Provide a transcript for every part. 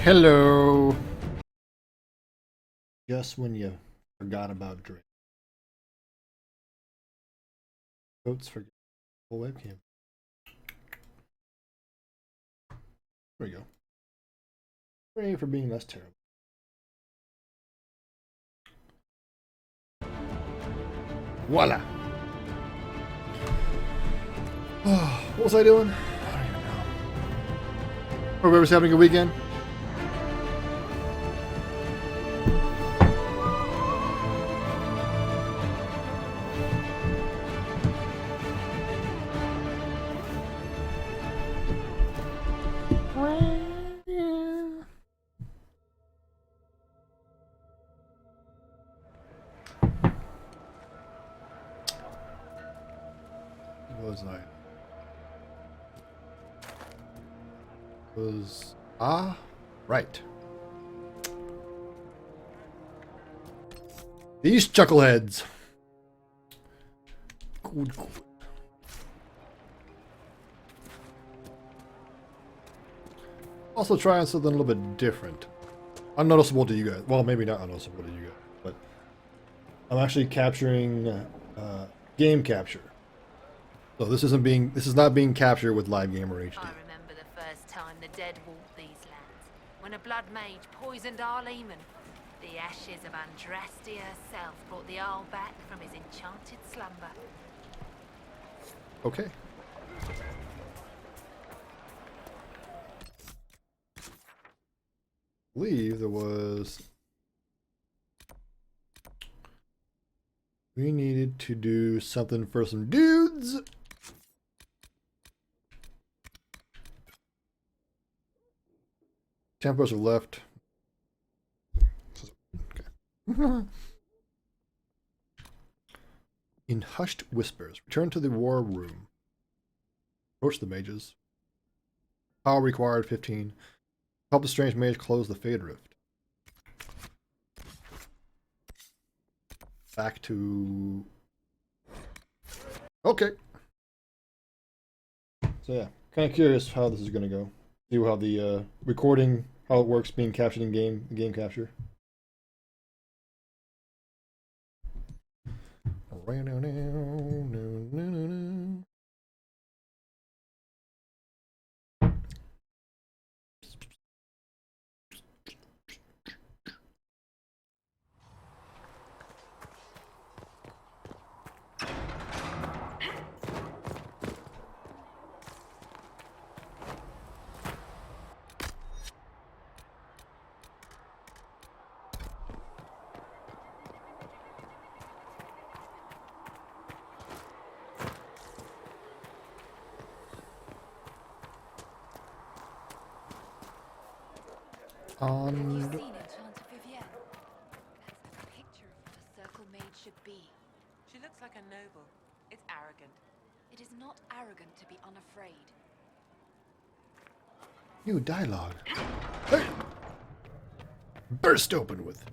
Hello. Just when you forgot about Drake. Votes for full webcam. There we go. Pray for being less terrible. Voila. What was I doing? I don't even know. Hope everyone's having a good weekend. Was I? Right. These chuckleheads. Good. Also trying something a little bit different. Unnoticeable to you guys. Well, maybe not unnoticeable to you guys, but I'm actually capturing game capture. So this is not being captured with Live Gamer HD. I remember the first time the dead walked these lands, when a blood mage poisoned our Lehman. The ashes of Andrastia herself brought the Arl back from his enchanted slumber. Okay. I believe there was... We needed to do something for some dudes. Templars are left. Okay. In hushed whispers, return to the war room. Approach the mages. Power required 15. Help the strange mage close the Fade Rift. Back to... Okay. So yeah, kind of curious how this is going to go. See how the recording, how it works being captured in game capture. Have you seen Enchanted Vivienne? That's a picture of what a circle maid should be. She looks like a noble. It's arrogant. It is not arrogant to be unafraid. New dialogue. Hey! Burst open with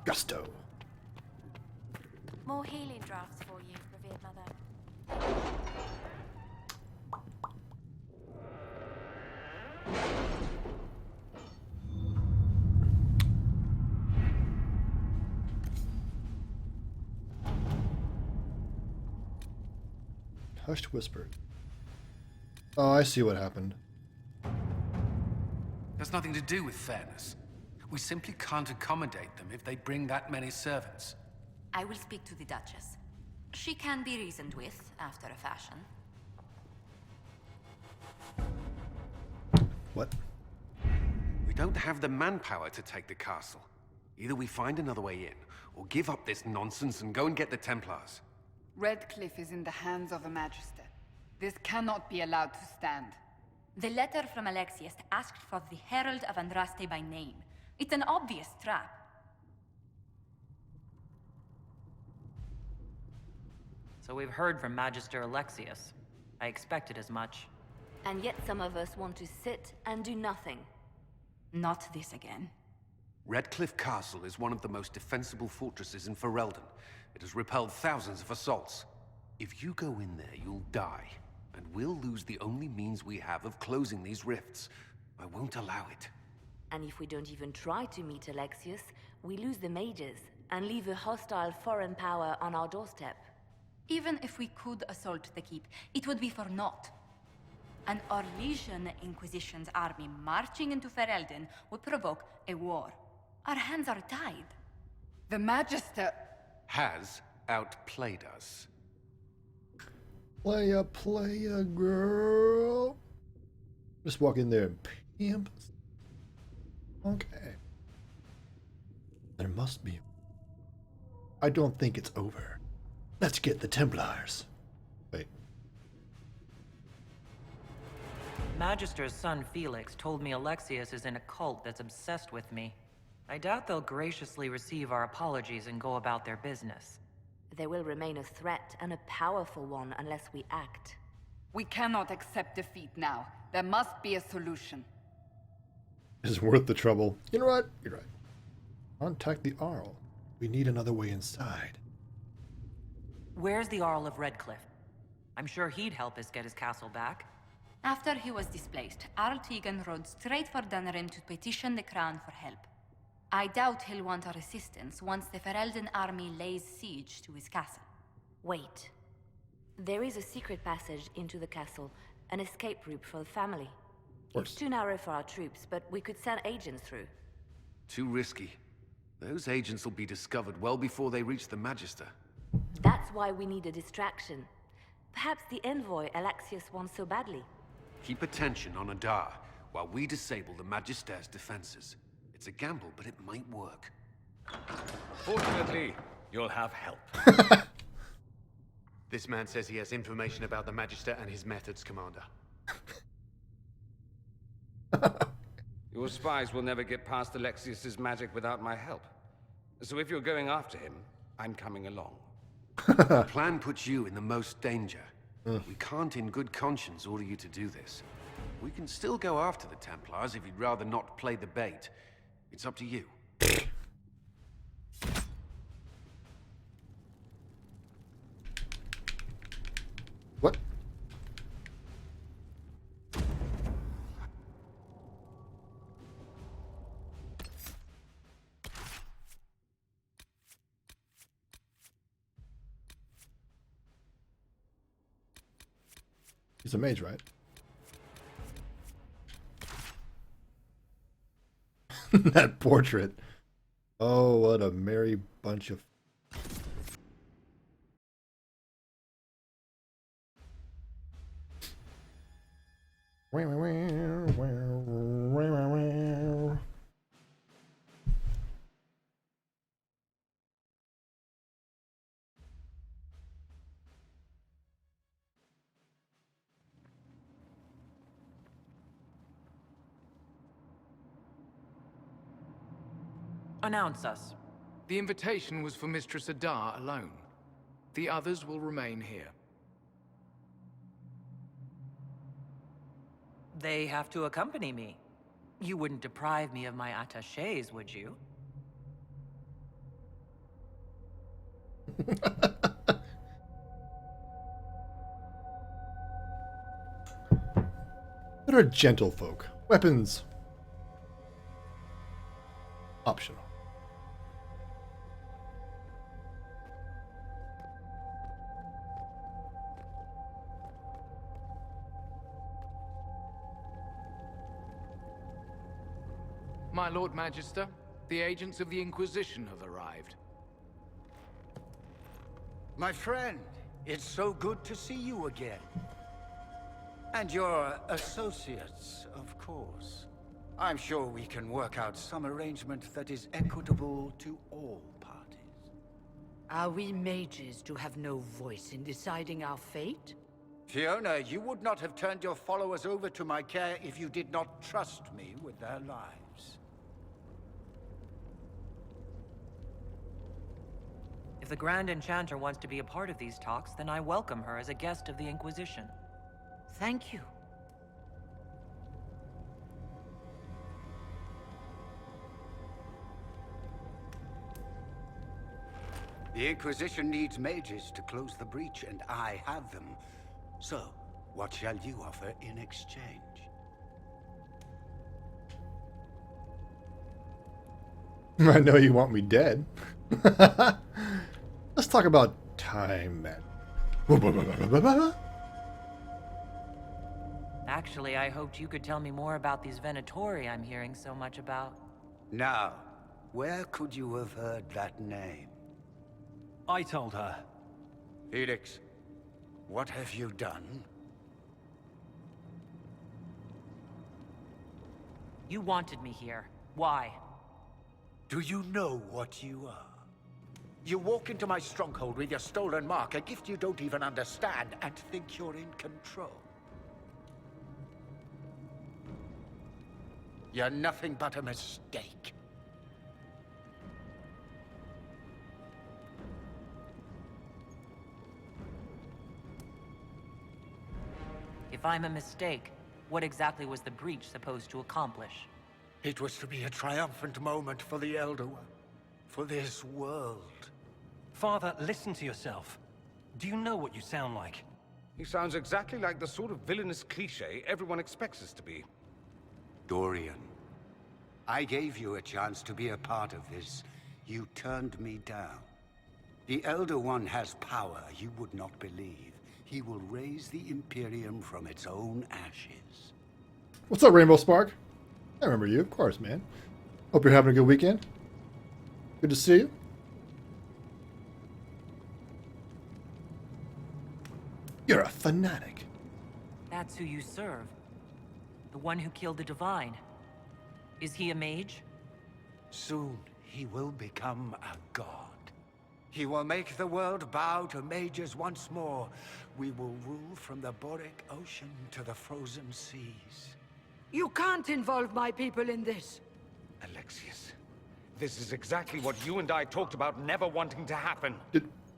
gusto. More healing drafts for you, revered mother. Hushed whispered. Oh, I see what happened. There's nothing to do with fairness. We simply can't accommodate them if they bring that many servants. I will speak to the Duchess. She can be reasoned with, after a fashion. What? We don't have the manpower to take the castle. Either we find another way in, or give up this nonsense and go and get the Templars. Redcliffe is in the hands of a Magister. This cannot be allowed to stand. The letter from Alexius asked for the Herald of Andraste by name. It's an obvious trap. So we've heard from Magister Alexius. I expected as much. And yet some of us want to sit and do nothing. Not this again. Redcliffe Castle is one of the most defensible fortresses in Ferelden. It has repelled thousands of assaults. If you go in there, you'll die. And we'll lose the only means we have of closing these rifts. I won't allow it. And if we don't even try to meet Alexius, we lose the mages and leave a hostile foreign power on our doorstep. Even if we could assault the keep, it would be for naught. An Orlesian Inquisition's army marching into Ferelden would provoke a war. Our hands are tied. The Magister... Has outplayed us. Playa, girl. Just walk in there and pimp. Okay. There must be. I don't think it's over. Let's get the Templars. Wait. Magister's son Felix told me Alexius is in a cult that's obsessed with me. I doubt they'll graciously receive our apologies and go about their business. They will remain a threat, and a powerful one, unless we act. We cannot accept defeat now. There must be a solution. It's worth the trouble. You know what? You're right. Contact the Arl. We need another way inside. Where's the Earl of Redcliffe? I'm sure he'd help us get his castle back. After he was displaced, Arl Tegan rode straight for Dunrim to petition the Crown for help. I doubt he'll want our assistance once the Ferelden army lays siege to his castle. Wait. There is a secret passage into the castle, an escape route for the family. It's too narrow for our troops, but we could send agents through. Too risky. Those agents will be discovered well before they reach the Magister. That's why we need a distraction. Perhaps the envoy Alexius wants so badly. Keep attention on Adar, while we disable the Magister's defenses. It's a gamble, but it might work. Fortunately, you'll have help. This man says he has information about the Magister and his methods, Commander. Your spies will never get past Alexius's magic without my help. So if you're going after him, I'm coming along. The plan puts you in the most danger. We can't in good conscience order you to do this. We can still go after the Templars if you'd rather not play the bait. It's up to you. What? He's a mage, right? That portrait. Oh, what a merry bunch of... Announce us. The invitation was for Mistress Adar alone. The others will remain here. They have to accompany me. You wouldn't deprive me of my attachés, would you? That are gentlefolk. Weapons. Optional. My Lord Magister, the agents of the Inquisition have arrived. My friend, it's so good to see you again. And your associates, of course. I'm sure we can work out some arrangement that is equitable to all parties. Are we mages to have no voice in deciding our fate? Fiona, you would not have turned your followers over to my care if you did not trust me with their lives. If the Grand Enchanter wants to be a part of these talks, then I welcome her as a guest of the Inquisition. Thank you. The Inquisition needs mages to close the breach, and I have them. So, what shall you offer in exchange? I know you want me dead. Let's talk about time, man. Actually, I hoped you could tell me more about these Venatori I'm hearing so much about. Now, where could you have heard that name? I told her. Felix, what have you done? You wanted me here. Why? Do you know what you are? You walk into my stronghold with your stolen mark, a gift you don't even understand, and think you're in control. You're nothing but a mistake. If I'm a mistake, what exactly was the breach supposed to accomplish? It was to be a triumphant moment for the Elder One. For this world. Father, listen to yourself. Do you know what you sound like? He sounds exactly like the sort of villainous cliché everyone expects us to be. Dorian, I gave you a chance to be a part of this. You turned me down. The Elder One has power you would not believe. He will raise the Imperium from its own ashes. What's up, Rainbow Spark? I remember you, of course, man. Hope you're having a good weekend. Good to see you. You're a fanatic. That's who you serve. The one who killed the Divine. Is he a mage? Soon, he will become a god. He will make the world bow to mages once more. We will rule from the Boric Ocean to the frozen seas. You can't involve my people in this. Alexius, this is exactly what you and I talked about never wanting to happen.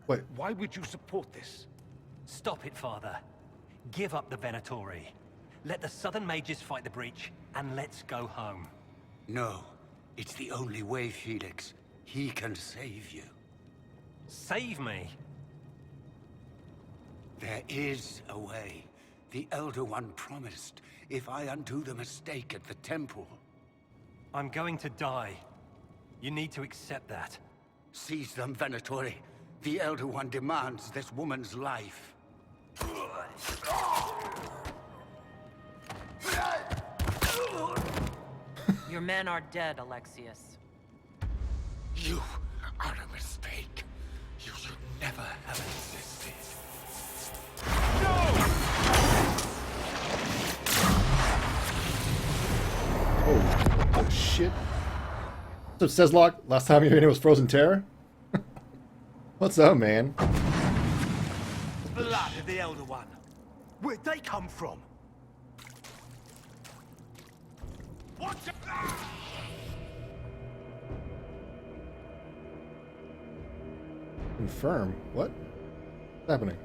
Wait. Why would you support this? Stop it, Father. Give up the Venatori. Let the Southern Mages fight the breach, and let's go home. No. It's the only way, Felix. He can save you. Save me? There is a way. The Elder One promised, if I undo the mistake at the temple. I'm going to die. You need to accept that. Seize them, Venatori. The Elder One demands this woman's life. Your men are dead, Alexius. You are a mistake. You should never have existed. Oh shit. What's up, Ceslock? Last time you were in it was Frozen Terror? What's up, man? Blood of the Elder One. Where'd they come from? Watch it! Confirm. What? What's happening?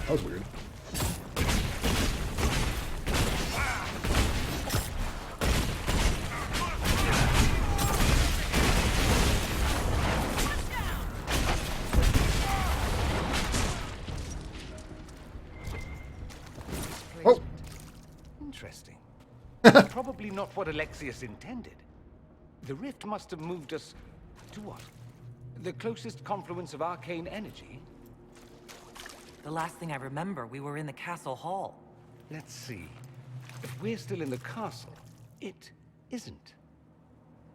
That was weird. Oh! Interesting. Probably not what Alexius intended. The rift must have moved us to what? The closest confluence of arcane energy? The last thing I remember, we were in the castle hall. Let's see. If we're still in the castle, it isn't.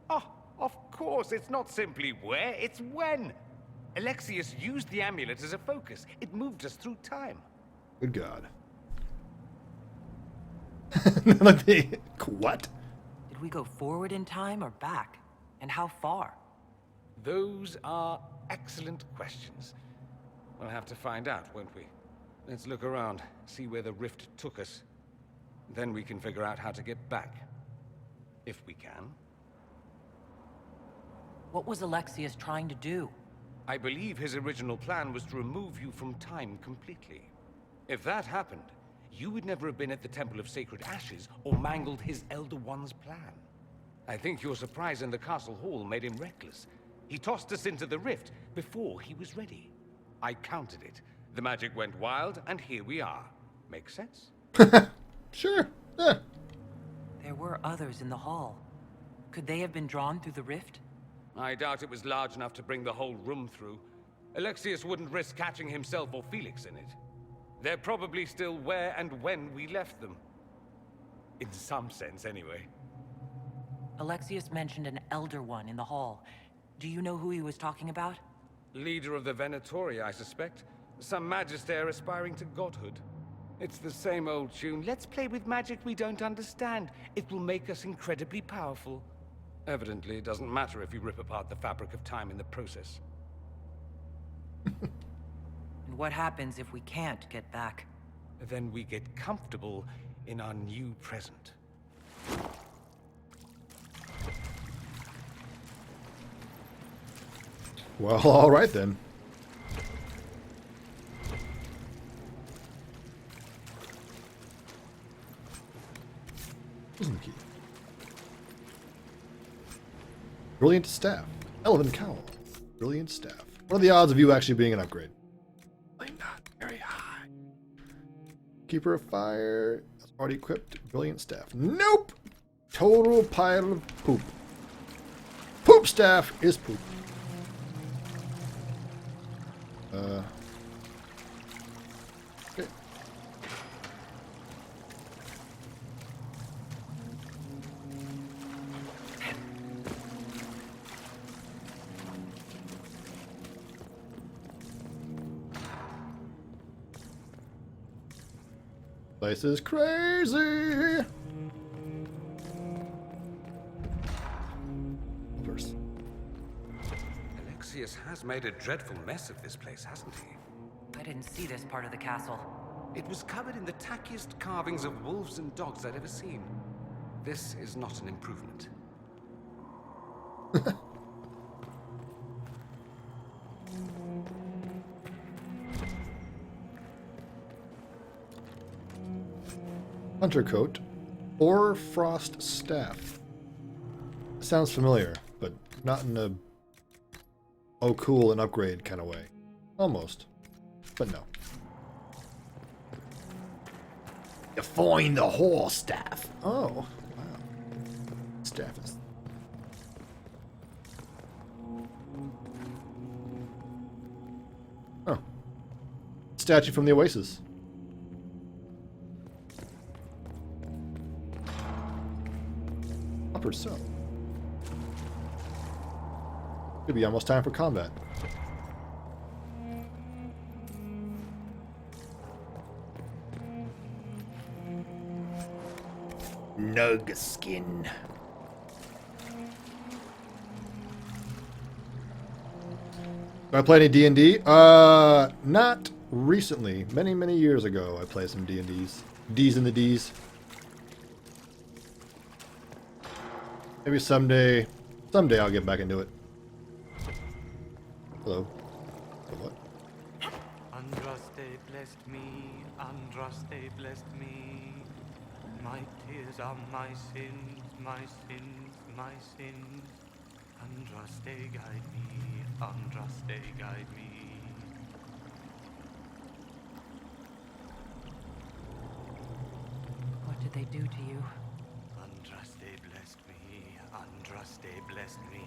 Oh, of course, it's not simply where, it's when. Alexius used the amulet as a focus. It moved us through time. Good God. What? Did we go forward in time or back? And how far? Those are excellent questions. We'll have to find out, won't we? Let's look around, see where the rift took us. Then we can figure out how to get back. If we can. What was Alexius trying to do? I believe his original plan was to remove you from time completely. If that happened, you would never have been at the Temple of Sacred Ashes or mangled his Elder One's plan. I think your surprise in the castle hall made him reckless. He tossed us into the rift before he was ready. I countered it. The magic went wild, and here we are. Make sense? Sure. Yeah. There were others in the hall. Could they have been drawn through the rift? I doubt it was large enough to bring the whole room through. Alexius wouldn't risk catching himself or Felix in it. They're probably still where and when we left them. In some sense, anyway. Alexius mentioned an Elder One in the hall. Do you know who he was talking about? Leader of the Venatori, I suspect. Some magister aspiring to godhood. It's the same old tune. Let's play with magic we don't understand. It will make us incredibly powerful. Evidently, it doesn't matter if you rip apart the fabric of time in the process. And what happens if we can't get back? Then we get comfortable in our new present. Well, all right then. Prison key. Brilliant staff. Elven cowl. Brilliant staff. What are the odds of you actually being an upgrade? Probably not very high. Keeper of fire. That's already equipped. Brilliant staff. Nope. Total pile of poop. Poop staff is poop. Okay. Place is crazy. Verse. Alexius has made a dreadful mess of this place, hasn't he? I didn't see this part of the castle. It was covered in the tackiest carvings of wolves and dogs I'd ever seen. This is not an improvement. Hunter coat or frost staff. Sounds familiar, but not in a oh cool an upgrade kind of way. Almost, but no. You find the horse staff. Oh, wow. Staff is. Oh. Statue from the Oasis. Upper cell. Could be almost time for combat. Nug skin. Do I play any D&D? Not recently. Many years ago I played some D&Ds. D's in the D's. Maybe someday I'll get back into it. Hello. What? Andraste blessed me, Andraste blessed me. My tears are my sins, my sins, my sins. Andraste guide me, Andraste guide me. What did they do to you? Andraste blessed me, Andraste blessed me.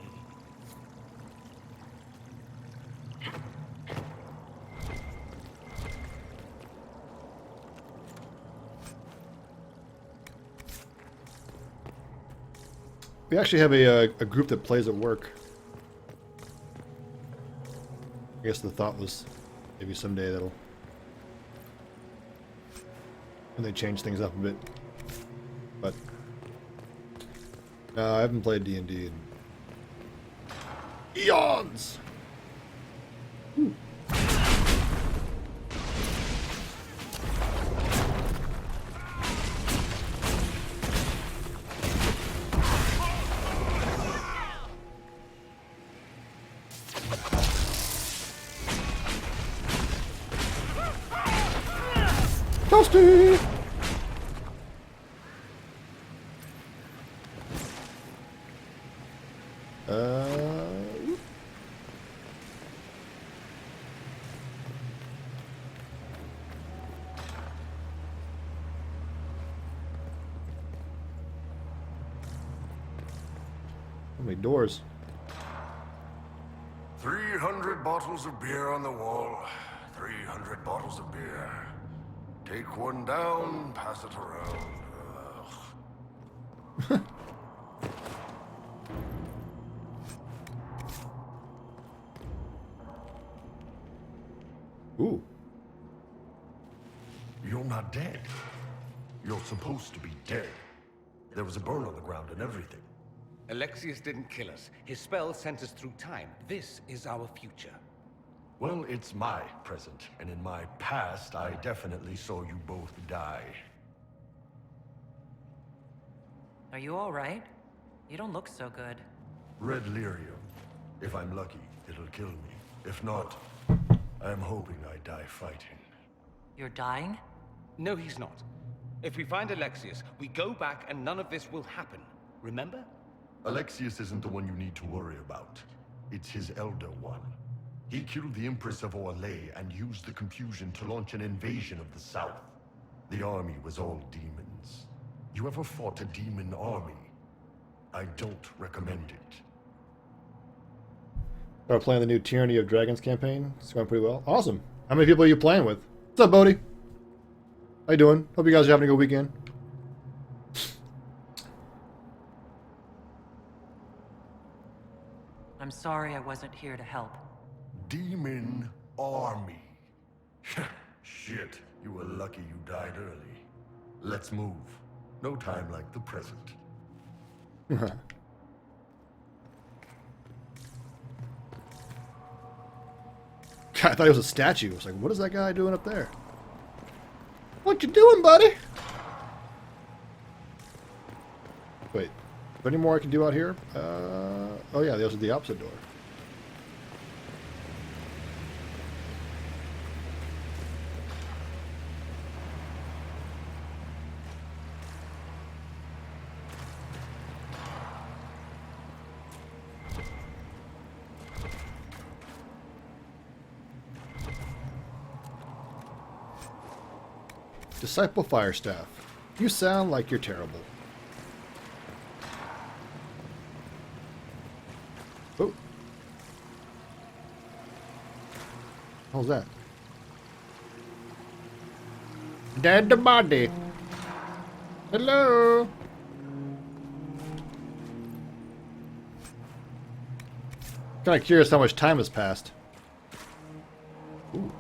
We actually have a group that plays at work. I guess the thought was maybe someday that'll... when they change things up a bit. But... no, I haven't played D&D in... eons! Ooh. Toasty! many doors. 300 bottles of beer on the wall. 300 bottles of beer. Take one down, pass it around. Ugh. Ooh. You're not dead. You're supposed to be dead. There was a burn on the ground and everything. Alexius didn't kill us. His spell sent us through time. This is our future. Well, it's my present, and in my past, I definitely saw you both die. Are you all right? You don't look so good. Red lyrium. If I'm lucky, it'll kill me. If not, I'm hoping I die fighting. You're dying? No, he's not. If we find Alexius, we go back and none of this will happen. Remember? Alexius isn't the one you need to worry about. It's his Elder One. He killed the Empress of Orlais and used the confusion to launch an invasion of the South. The army was all demons. You ever fought a demon army? I don't recommend it. Start playing the new Tyranny of Dragons campaign. It's going pretty well. Awesome. How many people are you playing with? What's up, Bodhi? How you doing? Hope you guys are having a good weekend. I'm sorry I wasn't here to help. Demon army. Shit, you were lucky you died early. Let's move. No time like the present. God, I thought it was a statue. I was like, what is that guy doing up there? What you doing, buddy? Wait, is there any more I can do out here? Oh yeah, those are the opposite door. Disciple Firestaff. You sound like you're terrible. Oh. How's that? Dead body. Hello. Kind of curious how much time has passed. Ooh.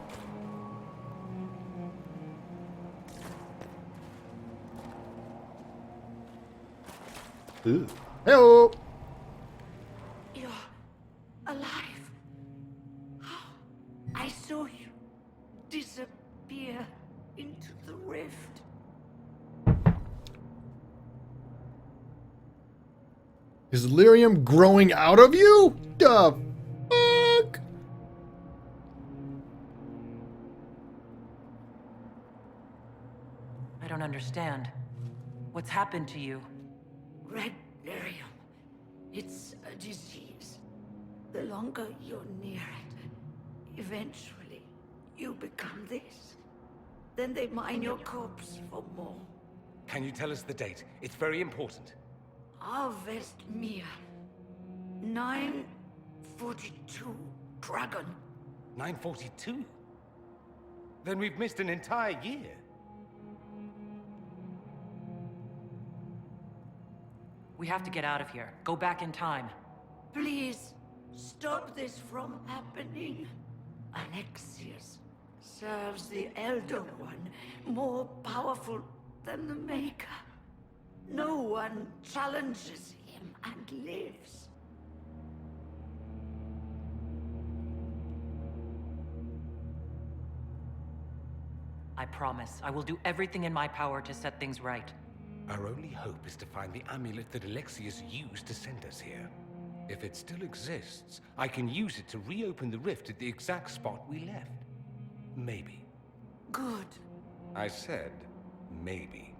Ooh. Hello. You're alive. I saw you disappear into the rift. Is lyrium growing out of you? The fuck? I don't understand. What's happened to you? Red lyrium. It's a disease. The longer you're near it, eventually you become this. Then they mine your corpse for more. Can you tell us the date? It's very important. Harvest Mir. 942 Dragon. 942? Then we've missed an entire year. We have to get out of here. Go back in time. Please, stop this from happening. Alexius serves the Elder One, more powerful than the Maker. No one challenges him and lives. I promise. I will do everything in my power to set things right. Our only hope is to find the amulet that Alexius used to send us here. If it still exists, I can use it to reopen the rift at the exact spot we left. Maybe. Good. I said, maybe.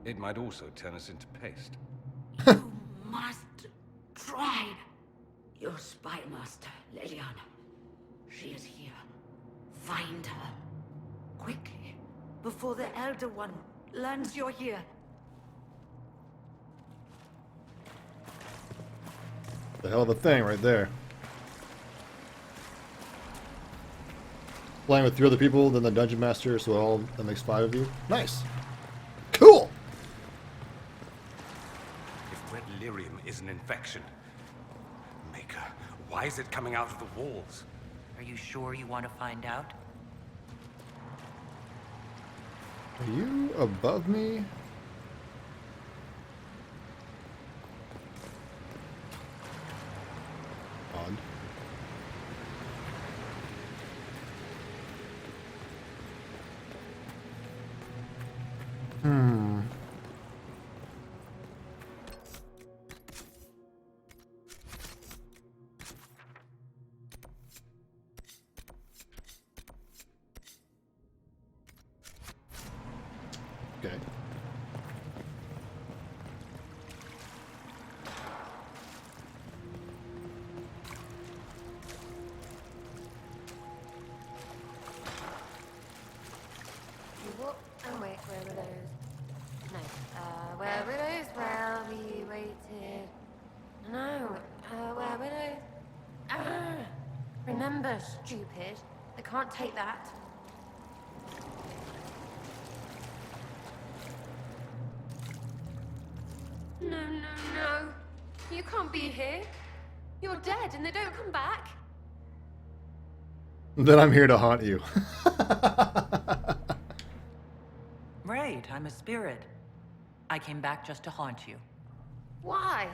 It might also turn us into paste. You must try. Your spy master, Leliana. She is here. Find her. Quickly. Before the Elder One learns you're here. A hell of a thing right there. Playing with 3 other people, then the dungeon master, so all that makes 5 of you. Nice. Cool. If red lyrium is an infection, Maker, why is it coming out of the walls? Are you sure you want to find out? Are you above me? Odd. Hmm. Okay. What? Oh wait, where were those? No. Where were those? Well, we waited. No. Where were those? Remember, stupid. I can't take that. No, no, no. You can't be here. You're dead and they don't come back. Then I'm here to haunt you. Right, I'm a spirit. I came back just to haunt you. Why?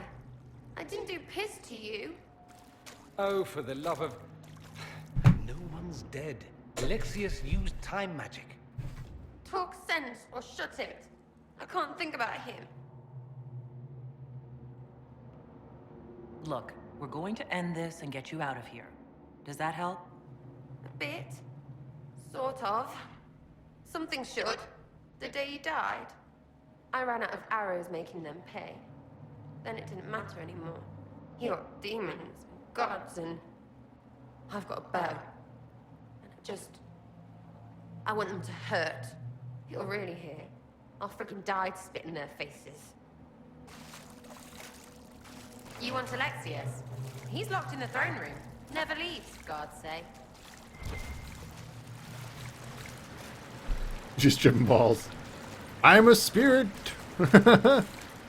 I didn't do piss to you. Oh, for the love of... No one's dead. Alexius used time magic. Talk sense or shut it. I can't think about him. Look, we're going to end this and get you out of here. Does that help? A bit. Sort of. Something should. The day you died, I ran out of arrows making them pay. Then it didn't matter anymore. You got demons and gods and... I've got a bow. And I want them to hurt. If you're really here, I'll freaking die to spit in their faces. You want Alexius? He's locked in the throne room. Never leaves, God's sake. Just tripping balls. I'm a spirit.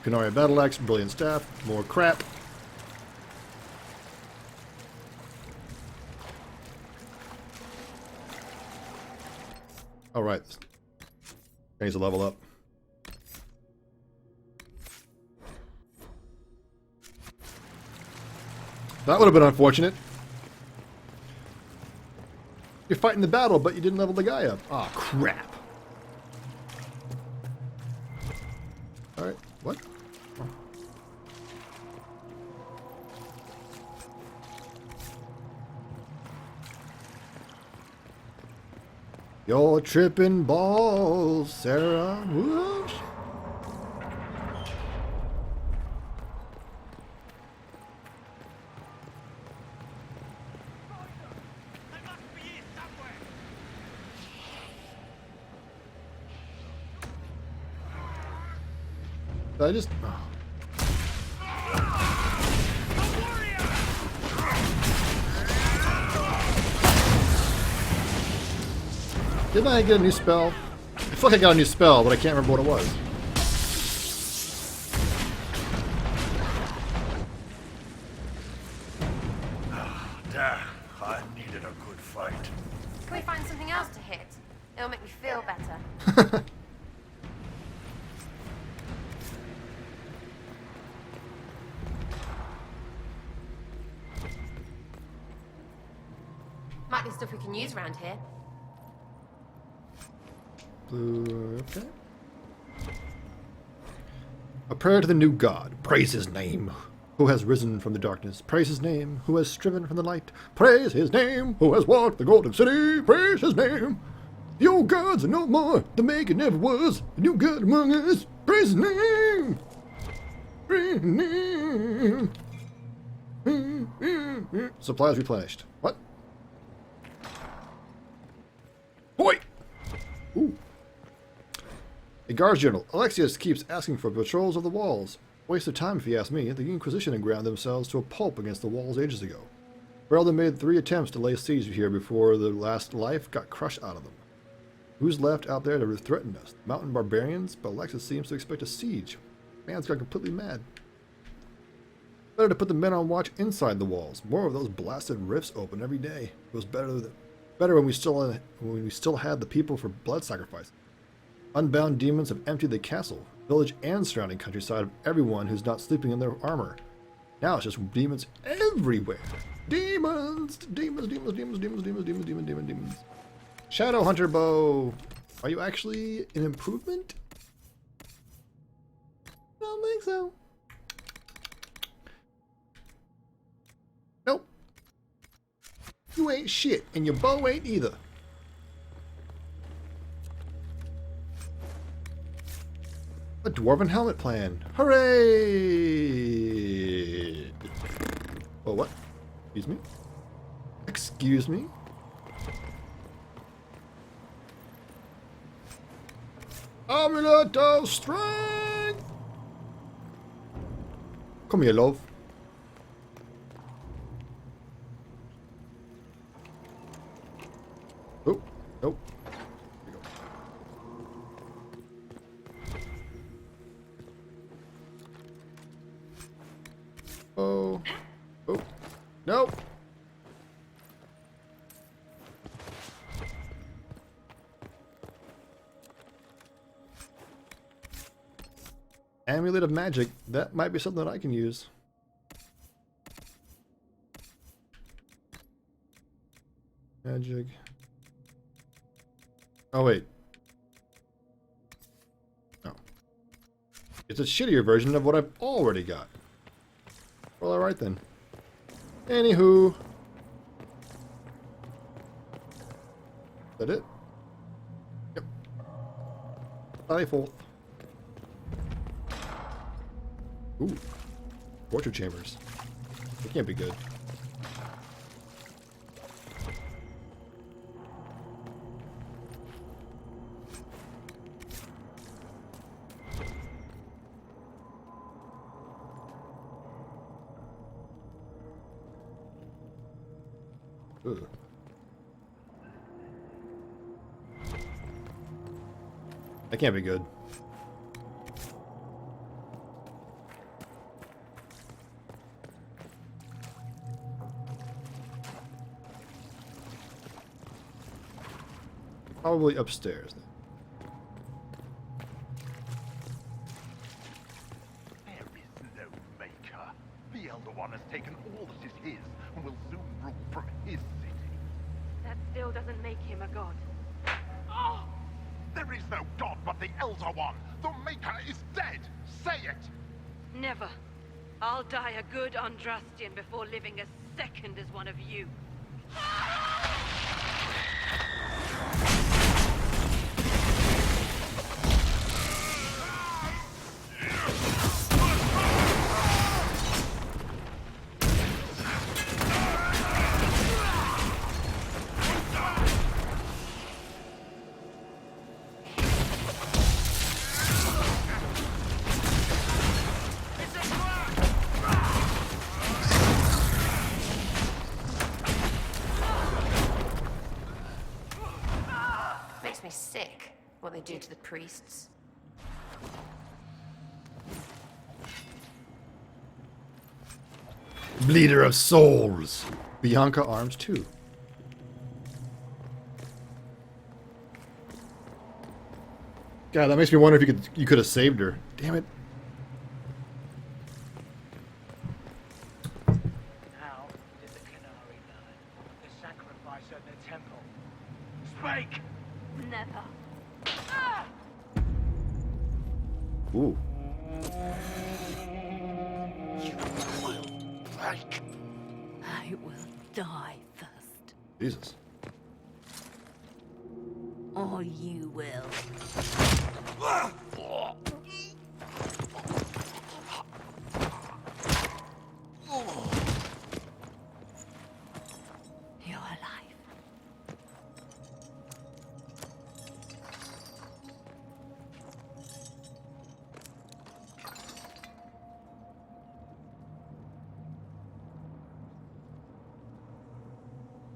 Canary battle axe, brilliant staff, more crap. All right, needs to level up. That would have been unfortunate. You're fighting the battle, but you didn't level the guy up. Aw, crap. Alright, what? Oh. You're tripping balls, Sarah. Whoosh. I just... Oh. Didn't I get a new spell? I feel like I got a new spell, but I can't remember what it was. Damn, I needed a good fight. Can we find something else to hit? It'll make me feel better. Might be stuff we can use around here. Blue, okay. A prayer to the new god. Praise his name, who has risen from the darkness. Praise his name, who has striven from the light. Praise his name, who has walked the golden city. Praise his name. The old gods are no more. The maker never was. The new god among us. Praise his name. Praise his name. Supplies replenished. What? Boy! Ooh. A guard's journal. Alexius keeps asking for patrols of the walls. Waste of time if you ask me. The Inquisition had ground themselves to a pulp against the walls ages ago. Ferelden made 3 attempts to lay siege here before the last life got crushed out of them. Who's left out there to threaten us? Mountain barbarians? But Alexis seems to expect a siege. Man's gone completely mad. Better to put the men on watch inside the walls. More of those blasted rifts open every day. It was better when we still had the people for blood sacrifice. Unbound demons have emptied the castle, village, and surrounding countryside of everyone who's not sleeping in their armor. Now it's just demons everywhere. Demons! Demons, demons, demons, demons, demons, demons, demons, demons, demons. Shadow Hunter bow. Are you actually an improvement? I don't think so. Nope. You ain't shit, and your bow ain't either. A dwarven helmet plan. Hooray! Oh, what? Excuse me? Excuse me? Amulet of Strength! Come here, love. Oh, nope. Here we go. Oh. Oh. Nope. Amulet of Magic. That might be something that I can use. Magic. Oh, wait. No. It's a shittier version of what I've already got. Well, alright then. Anywho. Is that it? Yep. Sally forth. Ooh. Torture chambers. They can't be good. Ugh. That can't be good. Probably upstairs then. There is no maker. The Elder One has taken all that is his and will soon rule from his city. That still doesn't make him a god. Ah! There is no god but the Elder One. The Maker is dead. Say it. Never. I'll die a good Andrastian before living a second as one of you. Makes me sick, what they do to the priests. Bleeder of souls. Bianca arms too. God, that makes me wonder if you could have saved her. Damn it. How did the Canary learn the sacrifice at the temple? Speak! Never. Ooh. I will die first. Jesus. Or you will. You're alive.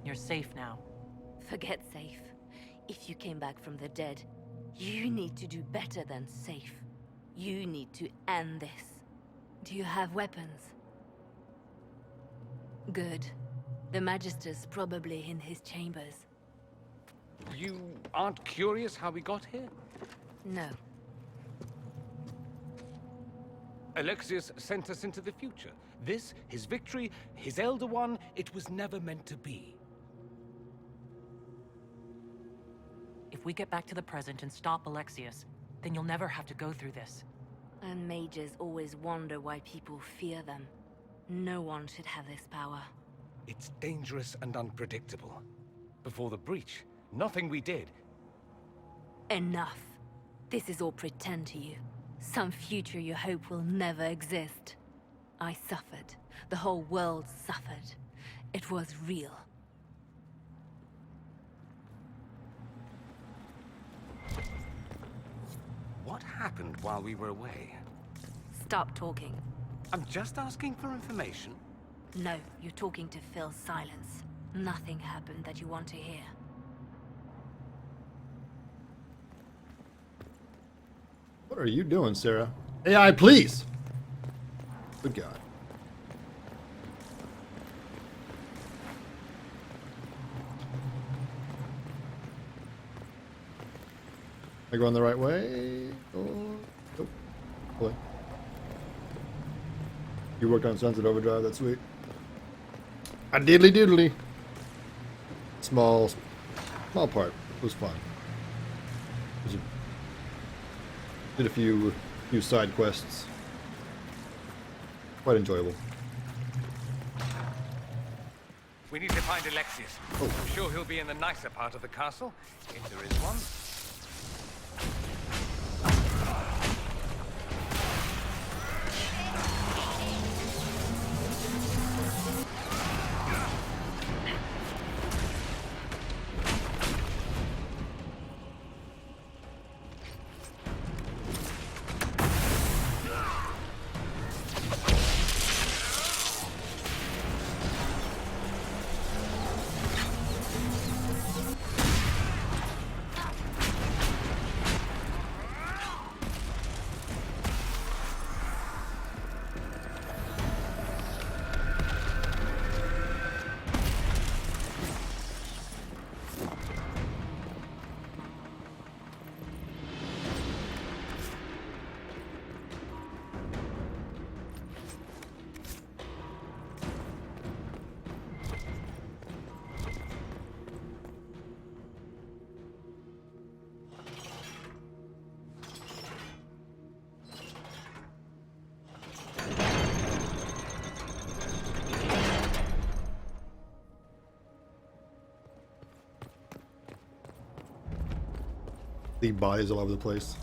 You're safe now. Forget safe. If you came back from the dead, you need to do better than safe. You need to end this. Do you have weapons? Good. The Magister's probably in his chambers. You aren't curious how we got here? No. Alexius sent us into the future. This, his victory, his Elder One, it was never meant to be. If we get back to the present and stop Alexius, then you'll never have to go through this. And mages always wonder why people fear them. No one should have this power. It's dangerous and unpredictable. Before the breach, nothing we did. Enough. This is all pretend to you. Some future you hope will never exist. I suffered. The whole world suffered. It was real. What happened while we were away? Stop talking. I'm just asking for information. No, you're talking to fill silence. Nothing happened that you want to hear. What are you doing, Sarah? AI, please! Good God. Am I going the right way? Oh, nope. Boy. You worked on Sunset Overdrive, that's sweet. A diddly doodly. Small part. It was fun. Did a few side quests. Quite enjoyable. We need to find Alexius. Oh. I'm sure he'll be in the nicer part of the castle, if there is one. The bodies all over the place.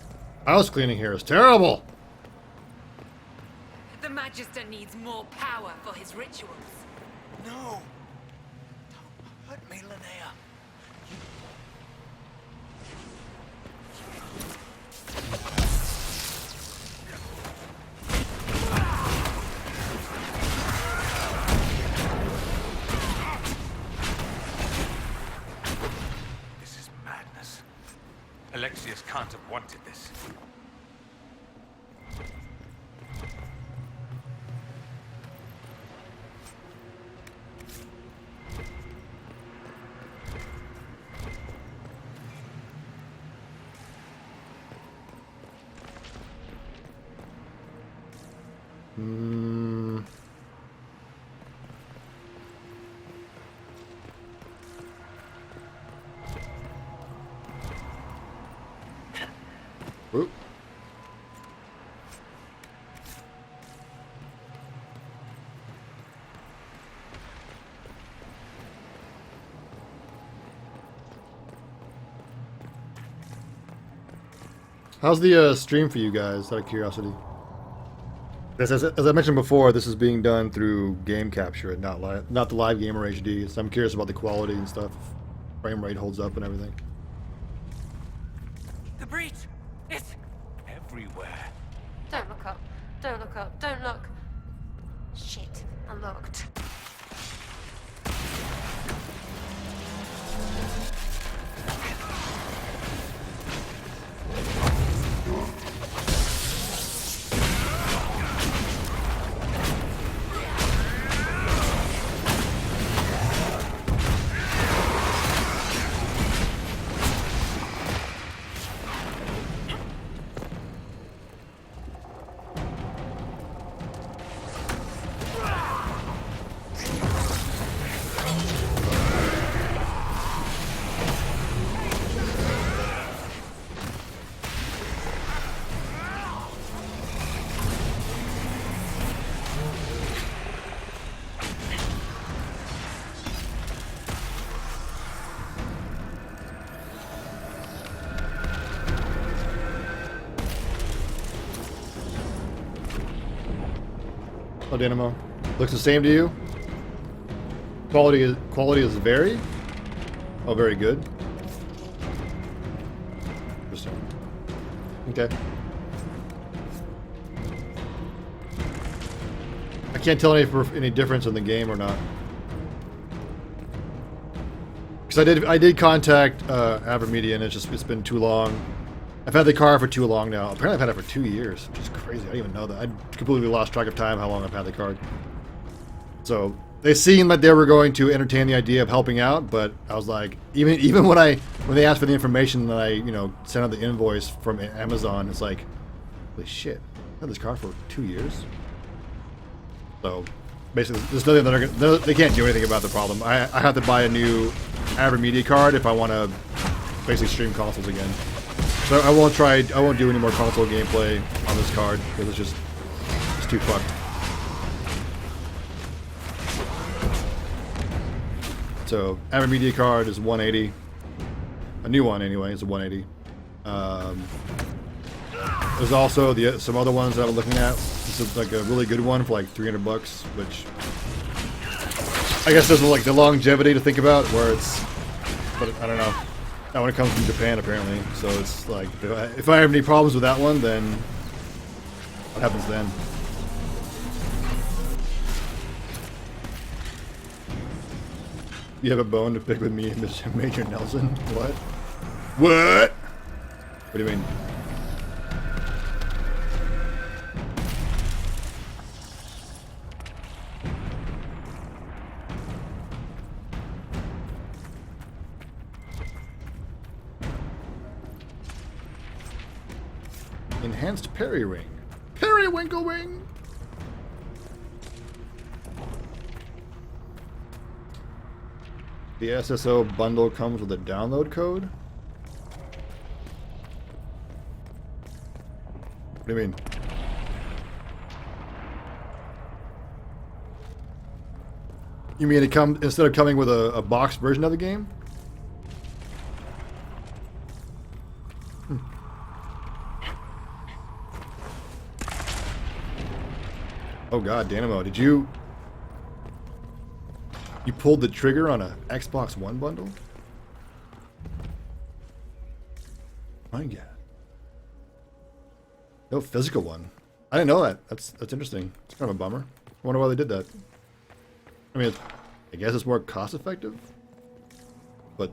House cleaning here is terrible! The Magister needs more power for his rituals. No! Don't hurt me, Linnea. This is madness. Alexius can't have wanted this. Oop. How's the stream for you guys, out of curiosity? As I mentioned before, this is being done through game capture and not the live gamer HD, so I'm curious about the quality and stuff, if frame rate holds up and everything. The breach! It's everywhere. Don't look up. Don't look up. Don't look. Shit. I looked. Oh, Dynamo. Looks the same to you? Quality is very? Oh, very good. Interesting. Okay. I can't tell any difference in the game or not. Because I did contact Avermedia, and it's been too long. I've had the car for too long now. Apparently I've had it for 2 years, which is crazy. I didn't even know that. I completely lost track of time how long I've had the car. So they seemed like they were going to entertain the idea of helping out, but I was like, even when they asked for the information that I sent out the invoice from Amazon, it's like, holy shit, I've had this car for 2 years. So basically, there's nothing that they can't do anything about the problem. I have to buy a new Avermedia card if I want to basically stream consoles again. So I won't do any more console gameplay on this card because it's too fucked. So Avermedia card is 180. A new one anyway is a 180. There's also some other ones that I'm looking at. This is like a really good one for like $300, which I guess there's like the longevity to think about, where but I don't know. That one comes from Japan apparently, so it's like if I have any problems with that one, then what happens then? You have a bone to pick with me and Major Nelson? What? What? What do you mean? Enhanced parry ring. Periwinkle ring! The SSO bundle comes with a download code? What do you mean? You mean instead of coming with a boxed version of the game? Oh god, Dynamo, did you pulled the trigger on a Xbox One bundle? My god. No physical one. I didn't know that. That's interesting. It's kind of a bummer. I wonder why they did that. I mean, I guess it's more cost effective, but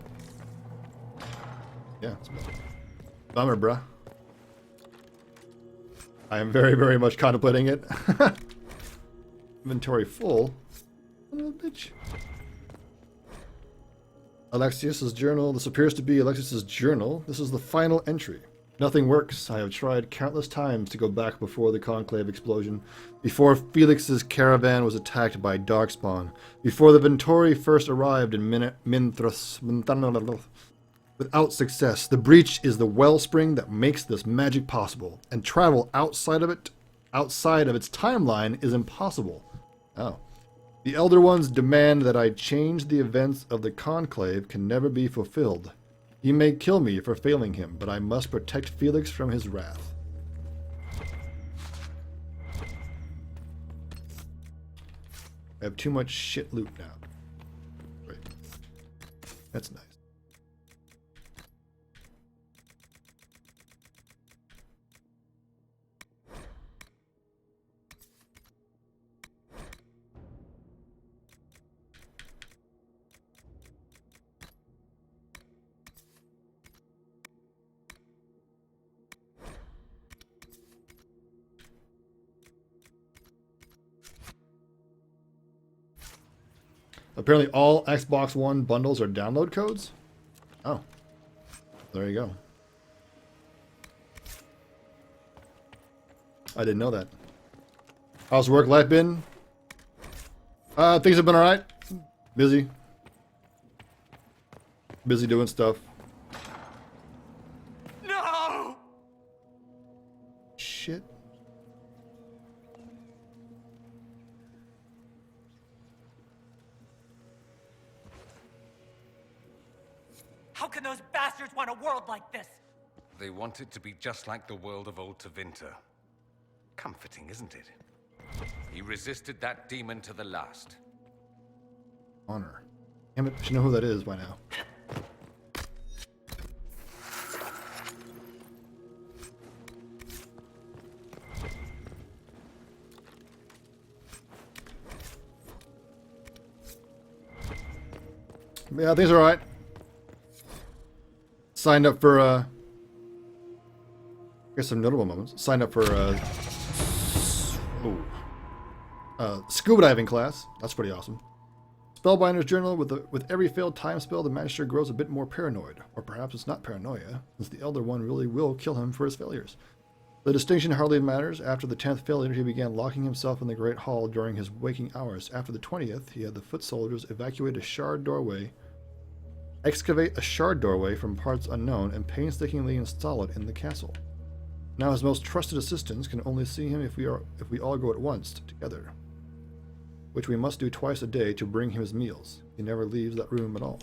yeah, it's a bummer, bruh. I am very, very much contemplating it. Inventory full. Little bitch. Alexius's journal. This appears to be Alexius's journal. This is the final entry. Nothing works. I have tried countless times to go back before the Conclave explosion, before Felix's caravan was attacked by Darkspawn, before the Ventori first arrived in Minthros. Without success, the breach is the wellspring that makes this magic possible, and travel outside of its timeline is impossible. Oh. The Elder One's demand that I change the events of the Conclave can never be fulfilled. He may kill me for failing him, but I must protect Felix from his wrath. I have too much shit loot now. Wait. That's nice. Apparently all Xbox One bundles are download codes? Oh. There you go. I didn't know that. How's work life been? Things have been alright. Busy. Busy doing stuff. No! Shit. How can those bastards want a world like this? They want it to be just like the world of old Tevinter. Comforting, isn't it? He resisted that demon to the last. Honor. Damn it, I should know who that is by now. Yeah, things are alright. Signed up for, here's some notable moments. Signed up for, scuba diving class. That's pretty awesome. Spellbinder's journal. With every failed time spell, the Magister grows a bit more paranoid. Or perhaps it's not paranoia, since the Elder One really will kill him for his failures. The distinction hardly matters. After the 10th failure, he began locking himself in the Great Hall during his waking hours. After the 20th, he had the foot soldiers excavate a shard doorway from parts unknown, and painstakingly install it in the castle. Now his most trusted assistants can only see him if we all go at once, together. Which we must do twice a day to bring him his meals. He never leaves that room at all.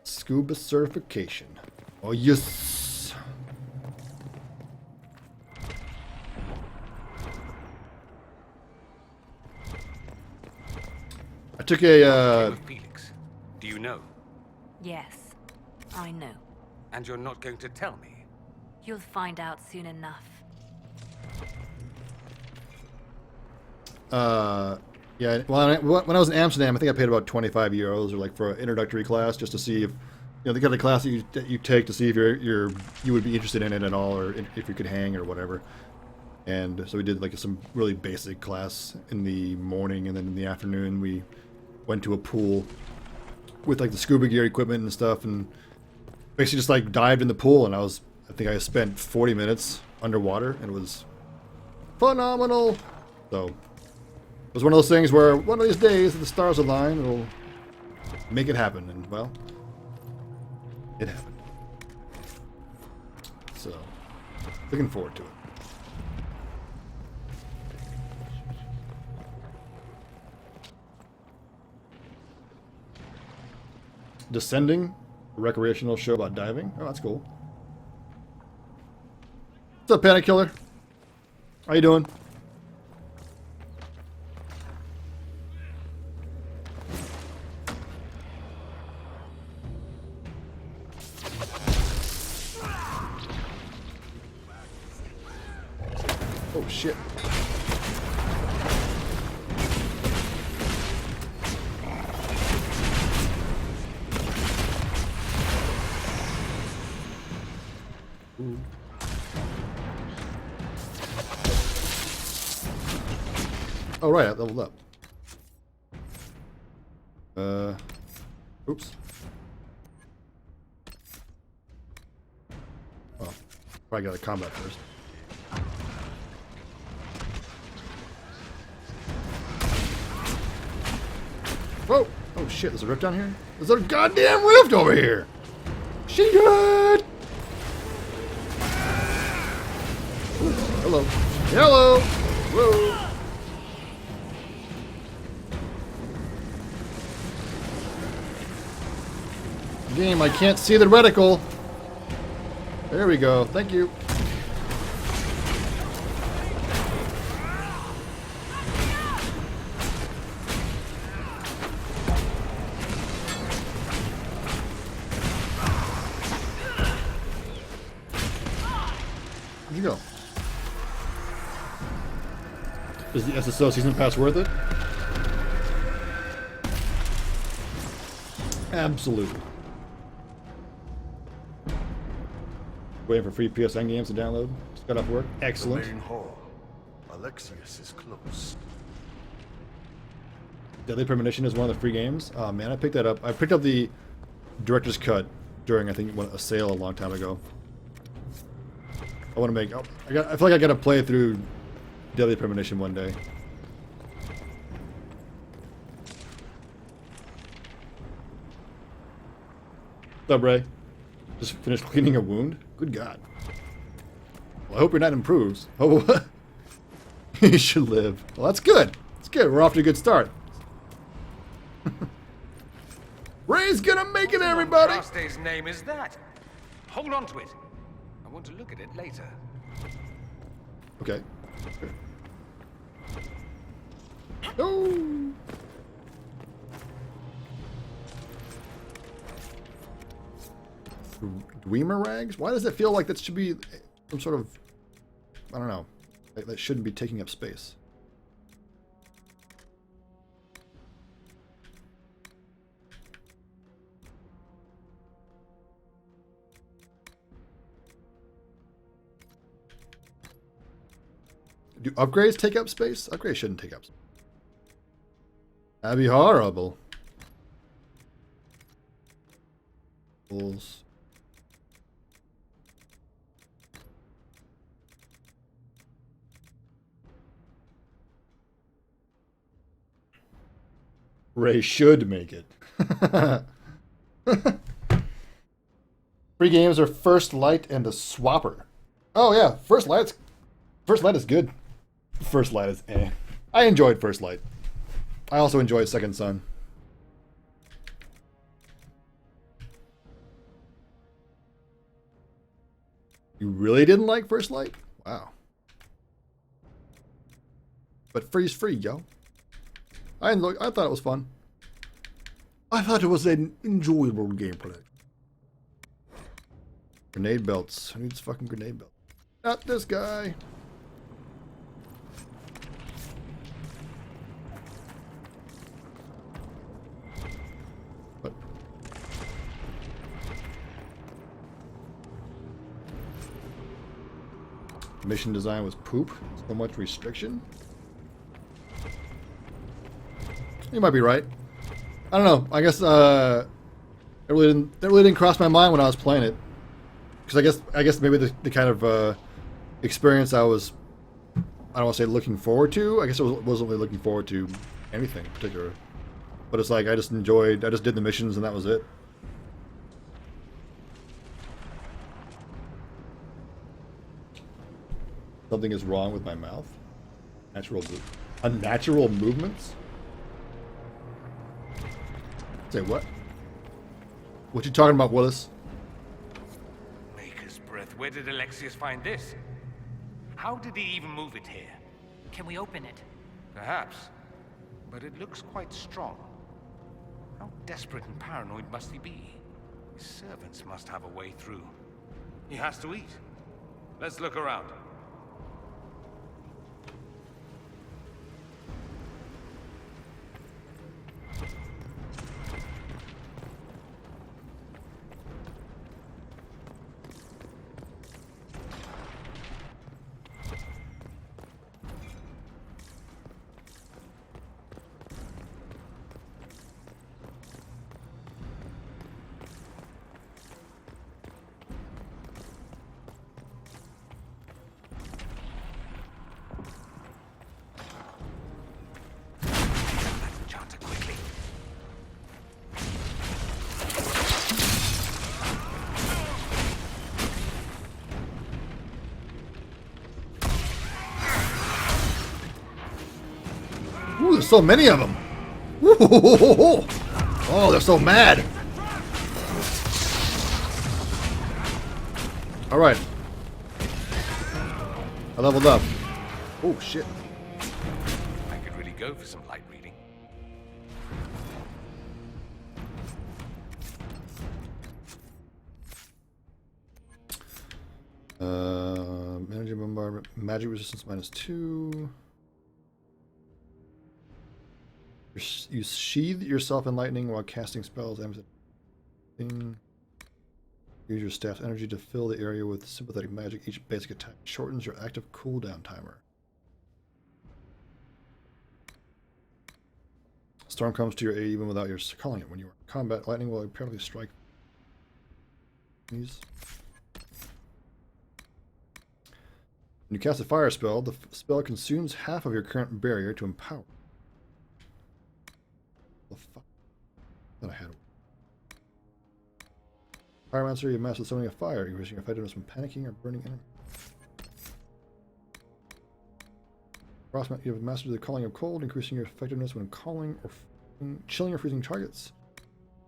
Scuba certification. Oh yes. I took a Felix. Do you know? Yes, I know. And you're not going to tell me? You'll find out soon enough. Yeah, well, when I was in Amsterdam, I think I paid about 25 euros, or like for an introductory class, just to see if, you know, the kind of class that you take to see if you would be interested in it at all, or if you could hang or whatever. And so we did like some really basic class in the morning, and then in the afternoon we went to a pool with like the scuba gear equipment and stuff, and basically just like dived in the pool, and I think I spent 40 minutes underwater, and it was phenomenal. So it was one of those things where one of these days, if the stars align, it'll make it happen, and well, it happened. So, looking forward to it. Descending, a recreational show about diving. Oh, that's cool. What's up, Panic Killer? How you doing? Oh shit. Ooh. Oh right, I leveled up. Oops. Well, probably got to combat first. Whoa! Oh shit, there's a rift down here? There's a goddamn rift over here! She good! Hello. Hello! Whoa! Game, I can't see the reticle. There we go. Thank you. Where'd you go? Is the SSO season pass worth it? Absolutely. Waiting for free PSN games to download. Just got off work. Excellent. The main hall. Alexius is close. Deadly Premonition is one of the free games. Oh man, I picked that up. I picked up the director's cut during, I think, a sale a long time ago. I want to make. I feel like I gotta play through Deadly Premonition one day. What's up, Ray? Just finished cleaning a wound? Good God. Well, I hope your night improves. Oh, you should live. Well, that's good. That's good. We're off to a good start. Ray's gonna make it, everybody! Andraste's name is that? Hold on to it. I want to look at it later. Okay. No! Dweemer rags? Why does it feel like that should be some sort of... I don't know. That shouldn't be taking up space. Do upgrades take up space? Upgrades shouldn't take up space. That'd be horrible. Bulls. Ray should make it. Free games are First Light and the Swapper. Oh yeah, First Light is good. First Light is eh. I enjoyed First Light. I also enjoyed Second Son. You really didn't like First Light? Wow. But free's free, yo. I thought it was fun. I thought it was an enjoyable gameplay. Grenade belts. Who needs fucking grenade belts? Not this guy. What? Mission design was poop. So much restriction. You might be right. I don't know. I guess it really didn't cross my mind when I was playing it. Because I guess maybe the kind of experience I was, I don't want to say looking forward to. I guess I wasn't really looking forward to anything in particular. But it's like I just did the missions and that was it. Something is wrong with my mouth. Unnatural movements. Say what? What you talking about, Willis? Maker's breath. Where did Alexius find this? How did he even move it here? Can we open it? Perhaps. But it looks quite strong. How desperate and paranoid must he be? His servants must have a way through. He has to eat. Let's look around. Ooh, there's so many of them. Ooh, oh, they're so mad. All right. I leveled up. Oh, shit. I could really go for some light reading. Energy bombardment, magic resistance -2. You sheathe yourself in lightning while casting spells. Use your staff's energy to fill the area with sympathetic magic. Each basic attack shortens your active cooldown timer. Storm comes to your aid even without your calling it. When you are in combat, lightning will apparently strike. When you cast a fire spell, the spell consumes half of your current barrier to empower. The fuck? Thought I had one. Pyromancer, you master summoning a fire, increasing your effectiveness from panicking or burning enemies. Frostman, you have mastered the calling of cold, increasing your effectiveness when calling or chilling or freezing targets.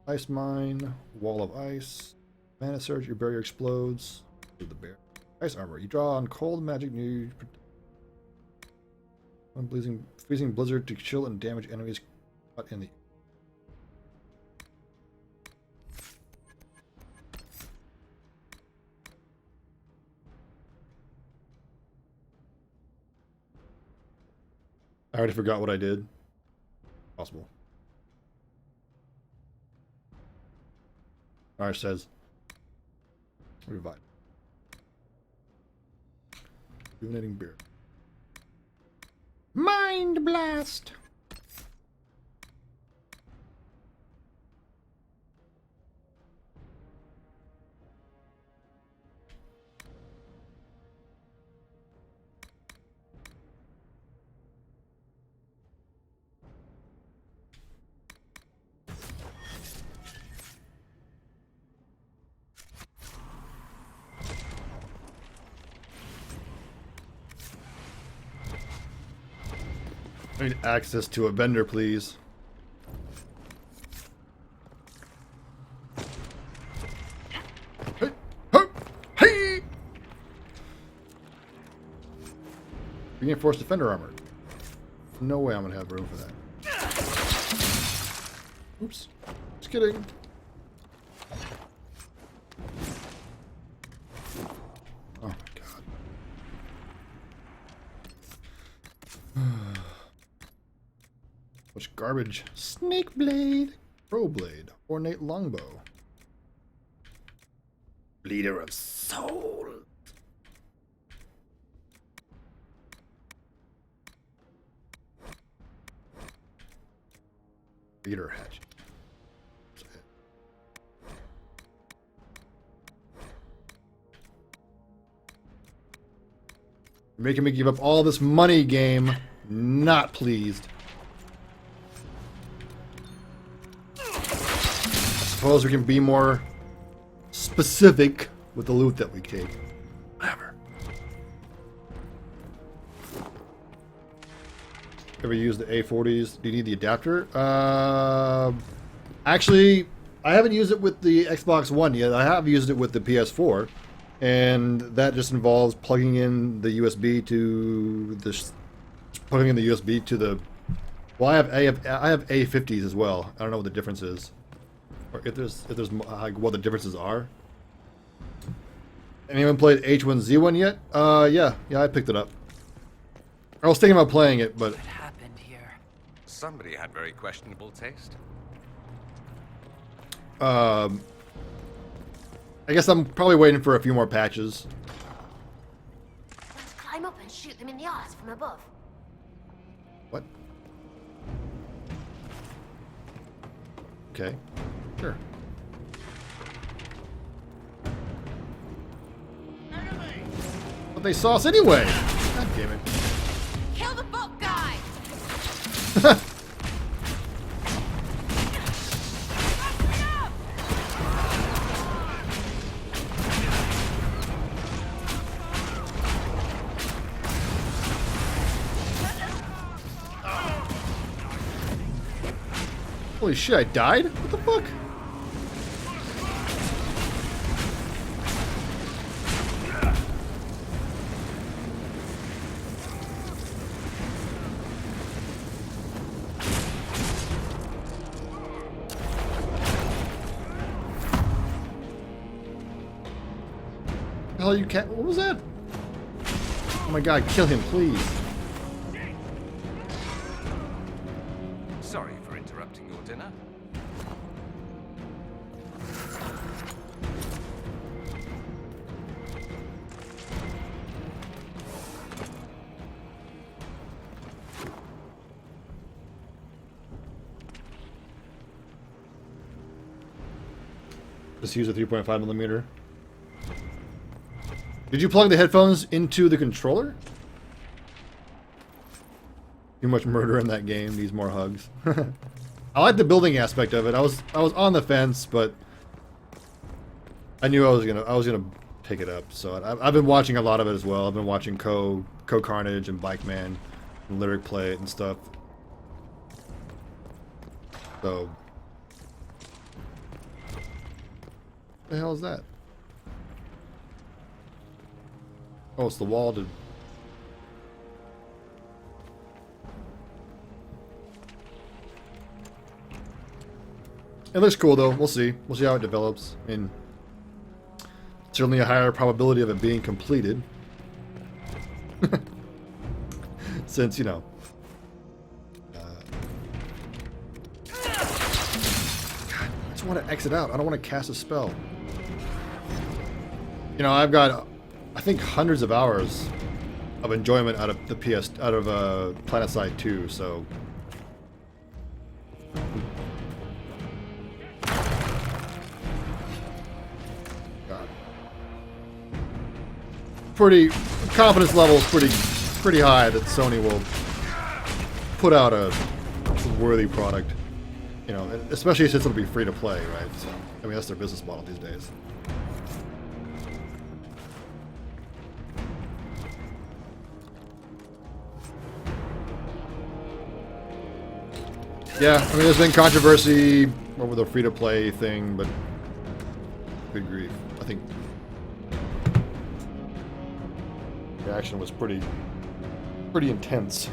Ice mine, wall of ice, mana surge, your barrier explodes. With the bear. Ice armor, you draw on cold magic new. Freezing blizzard to chill and damage enemies caught in the. I already forgot what I did. Possible. Alright, says. Revive. Rejuvenating beer. Mind blast! I need access to a vendor, please. Hey! Hey! Hey! Reinforced defender armor. No way I'm gonna have room for that. Oops. Just kidding. Oh my god. Which garbage? Snake blade, crow blade, ornate longbow, bleeder of soul. Beater hatchet. You're making me give up all this money, game. Not pleased. Suppose we can be more specific with the loot that we take. Whatever. Ever use the A40s? Do you need the adapter? Actually, I haven't used it with the Xbox One yet. I have used it with the PS4, and that just involves plugging in the USB to the Well, I have A50s as well. I don't know what the difference is. Or if there's like what the differences are. Anyone played H1Z1 yet? Yeah, I picked it up. I was thinking about playing it, but What happened here? Somebody had very questionable taste. I guess I'm probably waiting for a few more patches. Let's climb up and shoot them in the eyes from above. What? Okay. Sure. But they saw us anyway! God damn it. Kill the book guy! Holy shit, I died? What the fuck? The hell you cat? What was that? Oh my god, kill him, please. Sorry for interrupting your dinner. Just use a 3.5mm. Did you plug the headphones into the controller? Too much murder in that game. Needs more hugs. I like the building aspect of it. I was on the fence, but I knew I was gonna pick it up. So I've been watching a lot of it as well. I've been watching Co Carnage and Bike Man and Lyric play it and stuff. So what the hell is that? Oh, it's the wall to... It looks cool though. We'll see. We'll see how it develops. I mean, certainly a higher probability of it being completed. Since, you know... God, I just want to exit out. I don't want to cast a spell. You know, I've got... I think hundreds of hours of enjoyment out of the PlanetSide 2, so God. Pretty confidence level is pretty high that Sony will put out a worthy product, you know, especially since it'll be free to play, right? So I mean that's their business model these days. Yeah, I mean, there's been controversy over the free-to-play thing, but good grief. I think the action was pretty intense,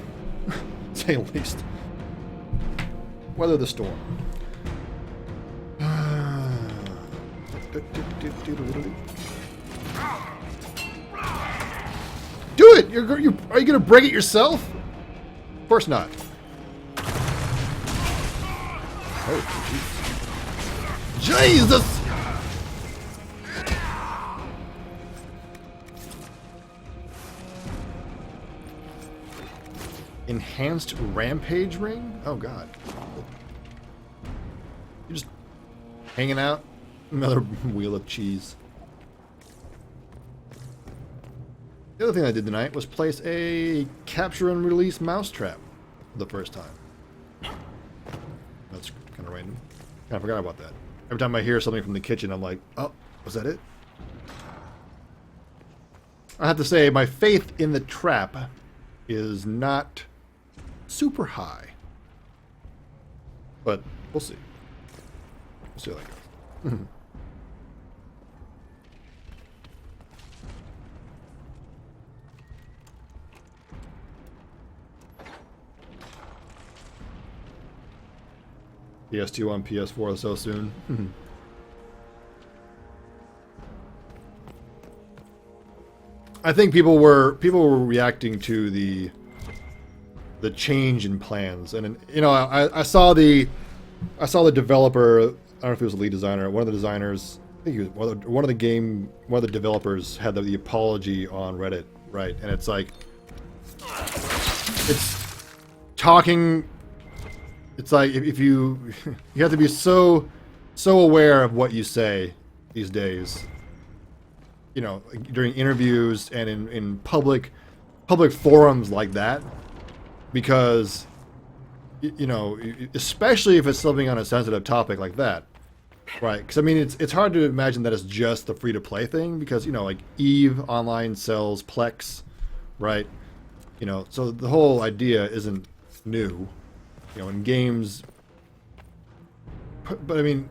to say the least. Weather the storm. Do it! Are you gonna break it yourself? Of course not. Oh, Jesus! Enhanced rampage ring? Oh god. You're just hanging out. Another wheel of cheese. The other thing I did tonight was place a capture and release mousetrap for the first time. That's kind of random. Kind of forgot about that. Every time I hear something from the kitchen, I'm like, oh, was that it? I have to say, my faith in the trap is not super high. But we'll see. We'll see how that goes. PS2 on PS4 so soon. I think people were reacting to the change in plans, and you know, I saw the developer. I don't know if he was the lead designer. One of the designers, I think he was one of the developers had the apology on Reddit, right? And it's like it's talking. It's like if you have to be so aware of what you say these days, you know, during interviews and in public forums like that, because you know, especially if it's something on a sensitive topic like that, right? Because I mean, it's hard to imagine that it's just the free to play thing, because you know, like EVE Online sells Plex, right? You know, so the whole idea isn't new. You know, in games, but I mean,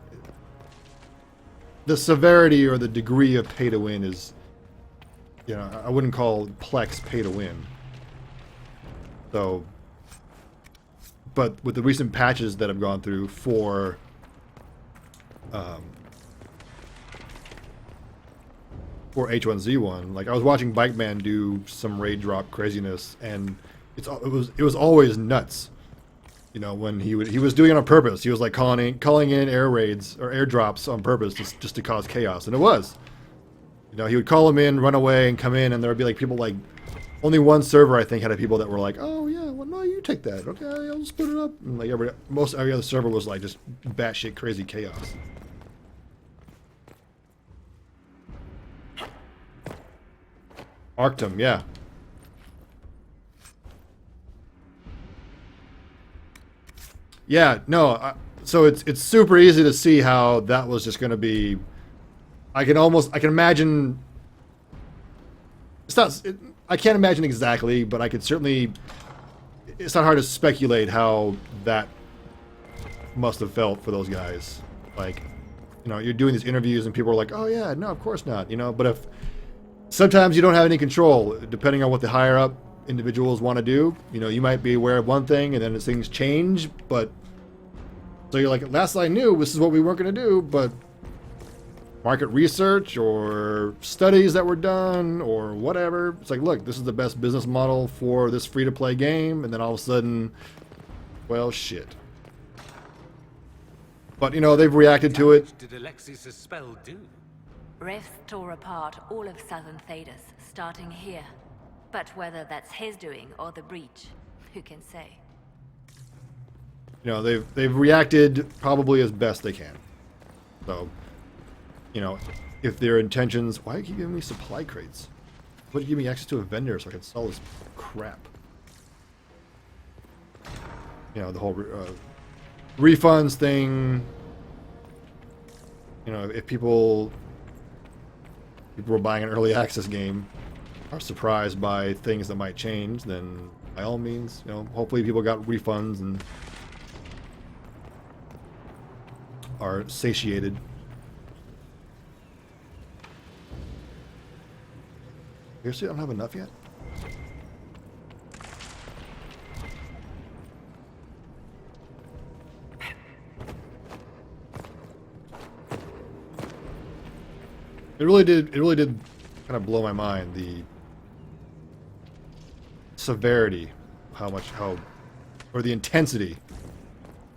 the severity or the degree of pay to win is, you know, I wouldn't call Plex pay to win. So, but with the recent patches that have gone through for H1Z1, like I was watching Bike Man do some raid drop craziness, and it was always nuts. You know, when he was doing it on purpose. He was like calling in air raids or airdrops on purpose just to cause chaos, and it was. You know, he would call them in, run away, and come in, and there would be like people like, only one server I think had people that were like, oh yeah, well no, you take that, okay, I'll split it up, and like every other server was like just batshit crazy chaos. Arctum, yeah. Yeah, no, so it's super easy to see how that was just going to be. I can imagine. It's not. I can't imagine exactly, but I could certainly. It's not hard to speculate how that must have felt for those guys. Like, you know, you're doing these interviews and people are like, "Oh yeah, no, of course not," you know. But if sometimes you don't have any control, depending on what the higher up individuals want to do. You know, you might be aware of one thing and then as things change, but so you're like, last I knew, this is what we weren't going to do, but market research or studies that were done or whatever, it's like, look, this is the best business model for this free-to-play game, and then all of a sudden, well, shit. But, you know, they've reacted to it. What did Alexius' spell do? Rifts tore apart all of Southern Thedas, starting here. But whether that's his doing or the breach, who can say? You know, they've reacted probably as best they can. So, you know, if their intentions... Why are you giving me supply crates? Why do you give me access to a vendor so I can sell this crap? You know, the whole refunds thing. You know, if people were buying an early access game are surprised by things that might change, then by all means, you know, hopefully people got refunds and are satiated. Seriously, I don't have enough yet? It really did kind of blow my mind, the severity, or the intensity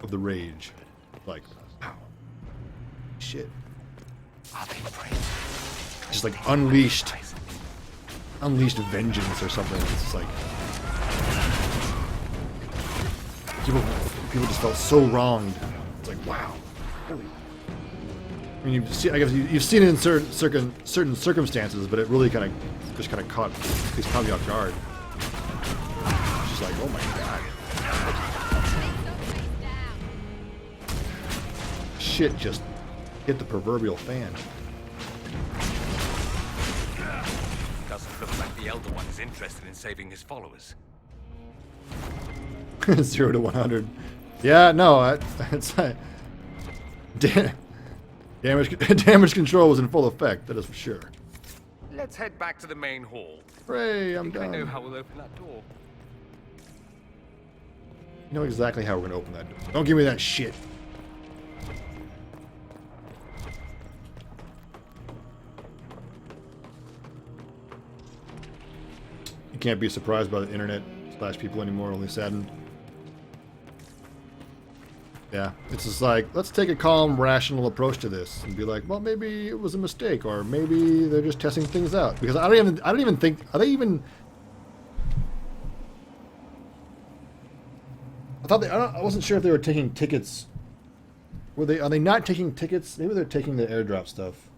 of the rage. Like, wow. Shit. Just like unleashed vengeance or something. It's just like people just felt so wronged. It's like, wow, really. I mean, I guess you've seen it in certain circumstances, but it really kind of caught me off guard. It's just like, oh my god, shit just hit the proverbial fan. Doesn't look like the Elder One is interested in saving his followers. 0 to 100. Yeah, no, it's like, damage control was in full effect. That is for sure. Let's head back to the main hall. Hooray! I'm done. I know how we'll open that door. You know exactly how we're gonna open that door. Don't give me that shit. You can't be surprised by the internet / people anymore, only saddened. Yeah, it's just like, let's take a calm, rational approach to this and be like, well, maybe it was a mistake, or maybe they're just testing things out. Because I don't even think, are they even? I wasn't sure if they were taking tickets. Are they not taking tickets? Maybe they're taking the airdrop stuff.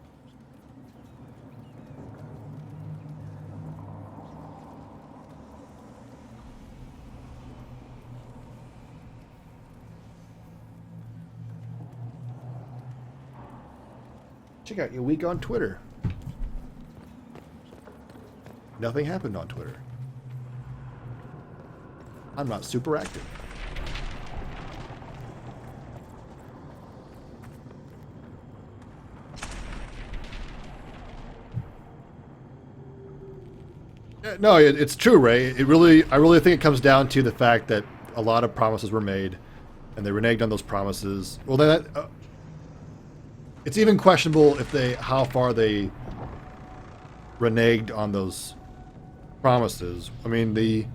Check out your week on Twitter. Nothing happened on Twitter. I'm not super active. No, it's true, Ray. I really think it comes down to the fact that a lot of promises were made, and they reneged on those promises. Well, then it's even questionable how far they reneged on those promises. I mean,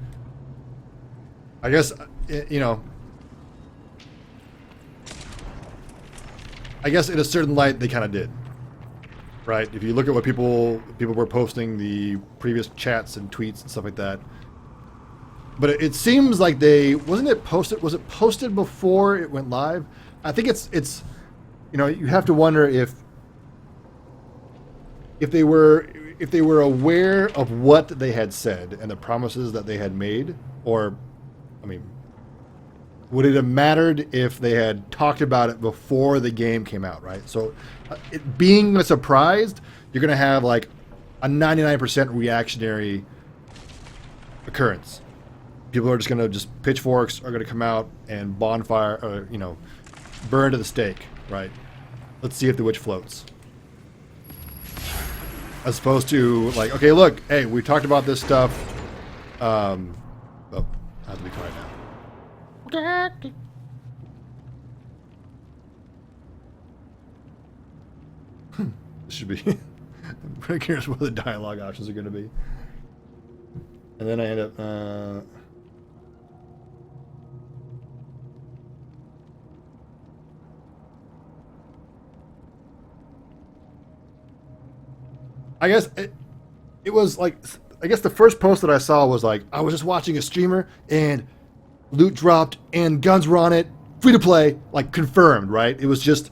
I guess, you know, I guess in a certain light they kind of did. Right? If you look at what people were posting, the previous chats and tweets and stuff like that. But it seems like was it posted before it went live? I think it's you know, you have to wonder if they were if they were aware of what they had said and the promises that they had made, or, I mean, would it have mattered if they had talked about it before the game came out, right? So, it being a surprise, you're going to have like a 99% reactionary occurrence. People are just going to pitchforks are going to come out and bonfire, or, you know, burn to the stake, right? Let's see if the witch floats. As opposed to like, okay, look, hey, we talked about this stuff. Oh, I have to be quiet now. This should be. I'm pretty curious what the dialogue options are going to be. And then I end up. I guess it was like, I guess the first post that I saw was like, I was just watching a streamer and loot dropped and guns were on it, free to play, like confirmed, right? It was just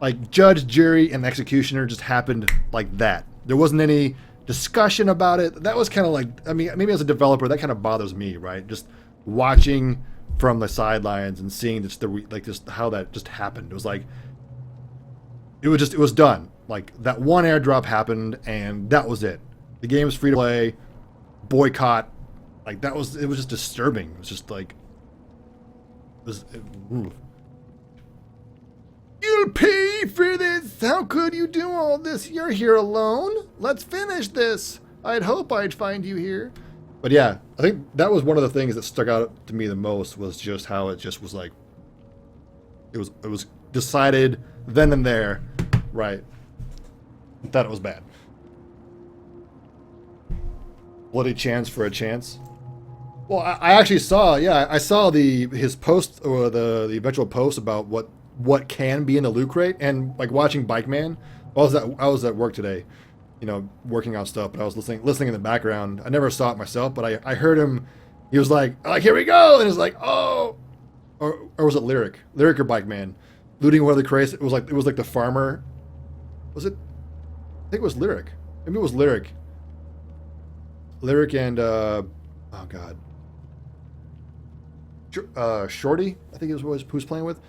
like judge, jury, and executioner just happened like that. There wasn't any discussion about it. That was kind of like, I mean, maybe as a developer, that kind of bothers me, right? Just watching from the sidelines and seeing just just how that just happened. It was like, it was done. Like, that one airdrop happened, and that was it. The game was free to play, boycott. Like, it was just disturbing. It was just like, you'll pay for this. How could you do all this? You're here alone. Let's finish this. I'd hope I'd find you here. But yeah, I think that was one of the things that stuck out to me the most, was just how it just was like, it was decided then and there, right? Thought it was bad. Bloody chance for a chance. Well, I actually saw, I saw his post, or the eventual post about what can be in the loot crate, and like watching Bike Man. I was at work today, you know, working on stuff, but I was listening in the background. I never saw it myself, but I heard him. He was like, here we go, and it's like, oh, or was it Lyric or Bike Man, looting one of the crates? It was like the farmer. Was it? I think it was Lyric. Maybe it was Lyric. Lyric and oh god, Shorty, I think it was who's playing with.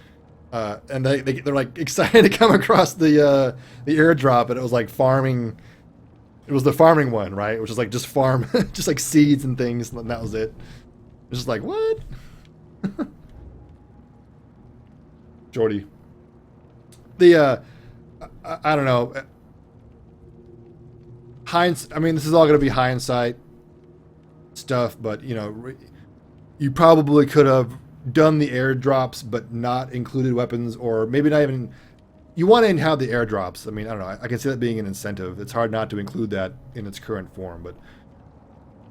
And they're like excited to come across the airdrop, and it was like farming. It was the farming one, right? Which is like just farm, just like seeds and things, and that was it. It was just like, what? Shorty. I don't know. I mean, this is all going to be hindsight stuff, but you know, you probably could have done the airdrops but not included weapons, or maybe not even. You want to have the airdrops. I mean, I don't know. I can see that being an incentive. It's hard not to include that in its current form, but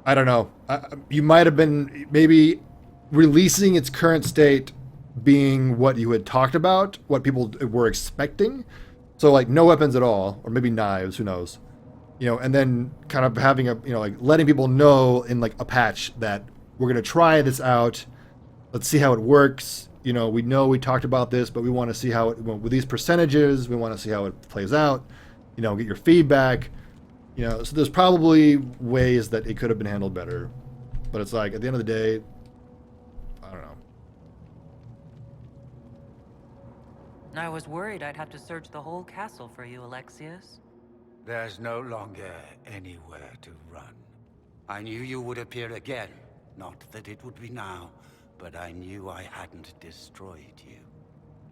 I don't know. You might have been maybe releasing its current state being what you had talked about, what people were expecting. So like no weapons at all, or maybe knives, who knows. You know, and then kind of having like letting people know in like a patch that we're going to try this out. Let's see how it works. You know we talked about this, but we want to see how it, with these percentages, we want to see how it plays out. You know, get your feedback. You know, so there's probably ways that it could have been handled better. But it's like, at the end of the day, I don't know. I was worried I'd have to search the whole castle for you, Alexius. There's no longer anywhere to run. I knew you would appear again. Not that it would be now, but I knew I hadn't destroyed you.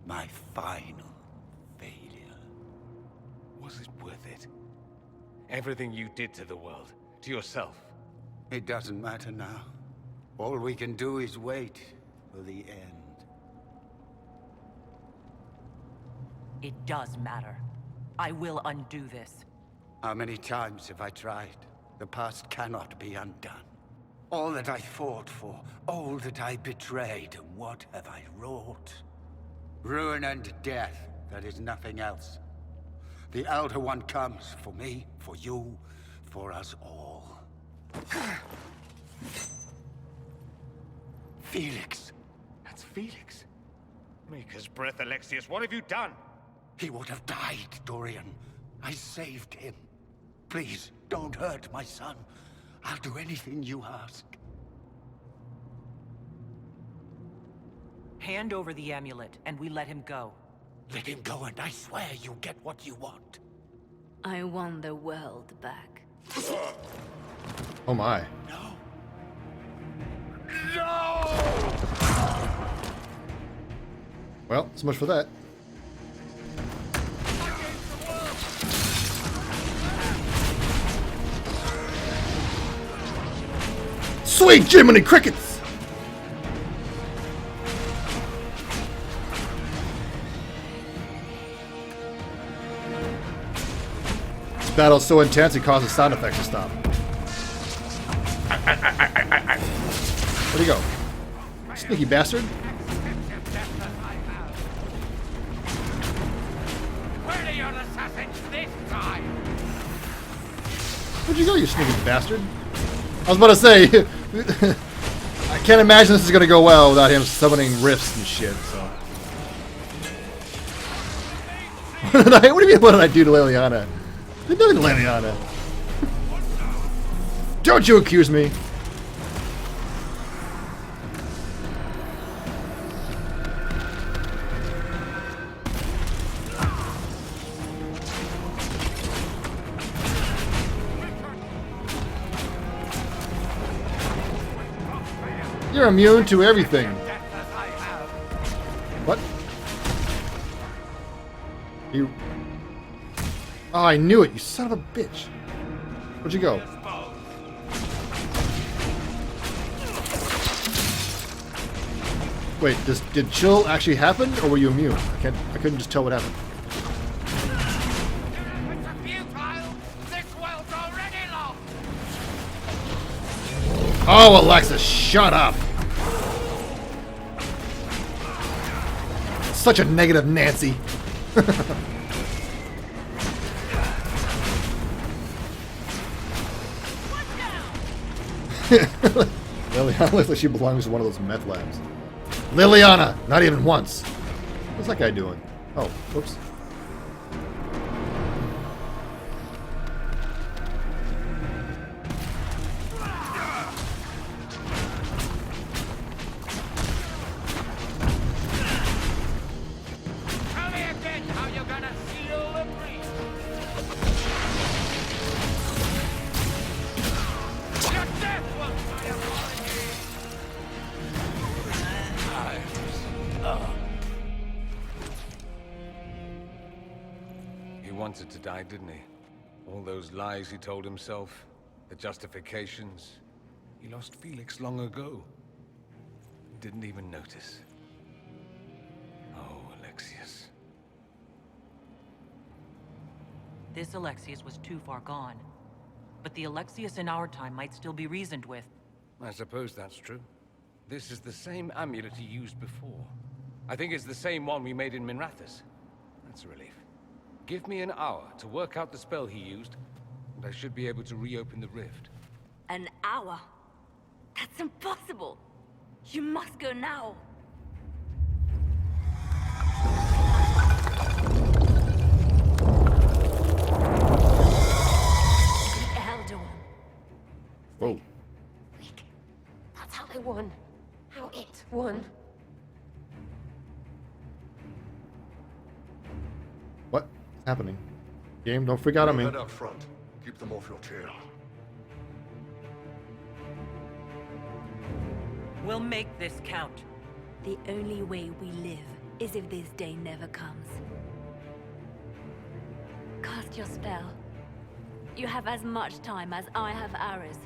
My final failure. Was it worth it? Everything you did to the world, to yourself. It doesn't matter now. All we can do is wait for the end. It does matter. I will undo this. How many times have I tried? The past cannot be undone. All that I fought for, all that I betrayed, what have I wrought? Ruin and death, that is nothing else. The Elder One comes for me, for you, for us all. Felix. That's Felix. Maker's breath, Alexius, what have you done? He would have died, Dorian. I saved him. Please, Don't hurt my son. I'll do anything you ask. Hand over the amulet, and we let him go. Let him go, and I swear you'll get what you want. I want the world back. Oh my. No! Well, so much for that. Sweet Jiminy Crickets! This battle's so intense it causes sound effects to stop. Where'd he go? Sneaky bastard. Where are your assassins this time? Where'd you go, you sneaky bastard? I was about to say, I can't imagine this is going to go well without him summoning rifts and shit, so. What do you mean, what did I do to Liliana? I did nothing to Liliana. Don't you accuse me. You're immune to everything. What? You... Oh, I knew it, you son of a bitch. Where'd you go? Wait, did chill actually happen, or were you immune? I couldn't just tell what happened. Oh, Alexis, shut up! Such a negative Nancy. Liliana looks like she belongs to one of those meth labs. Liliana! Not even once. What's that guy doing? Oh, whoops. Wanted to die, didn't he? All those lies he told himself, the justifications. He lost Felix long ago. Didn't even notice. Oh, Alexius. This Alexius was too far gone. But the Alexius in our time might still be reasoned with. I suppose that's true. This is the same amulet he used before. I think it's the same one we made in Minrathous. That's a relief. Give me an hour to work out the spell he used, and I should be able to reopen the rift. An hour? That's impossible! You must go now! The Elder One. Whoa. That's how they won. How it won. What? Happening. Game, don't freak out on me. Head up front. Keep them off your tail. We'll make this count. The only way we live is if this day never comes. Cast your spell. You have as much time as I have arrows.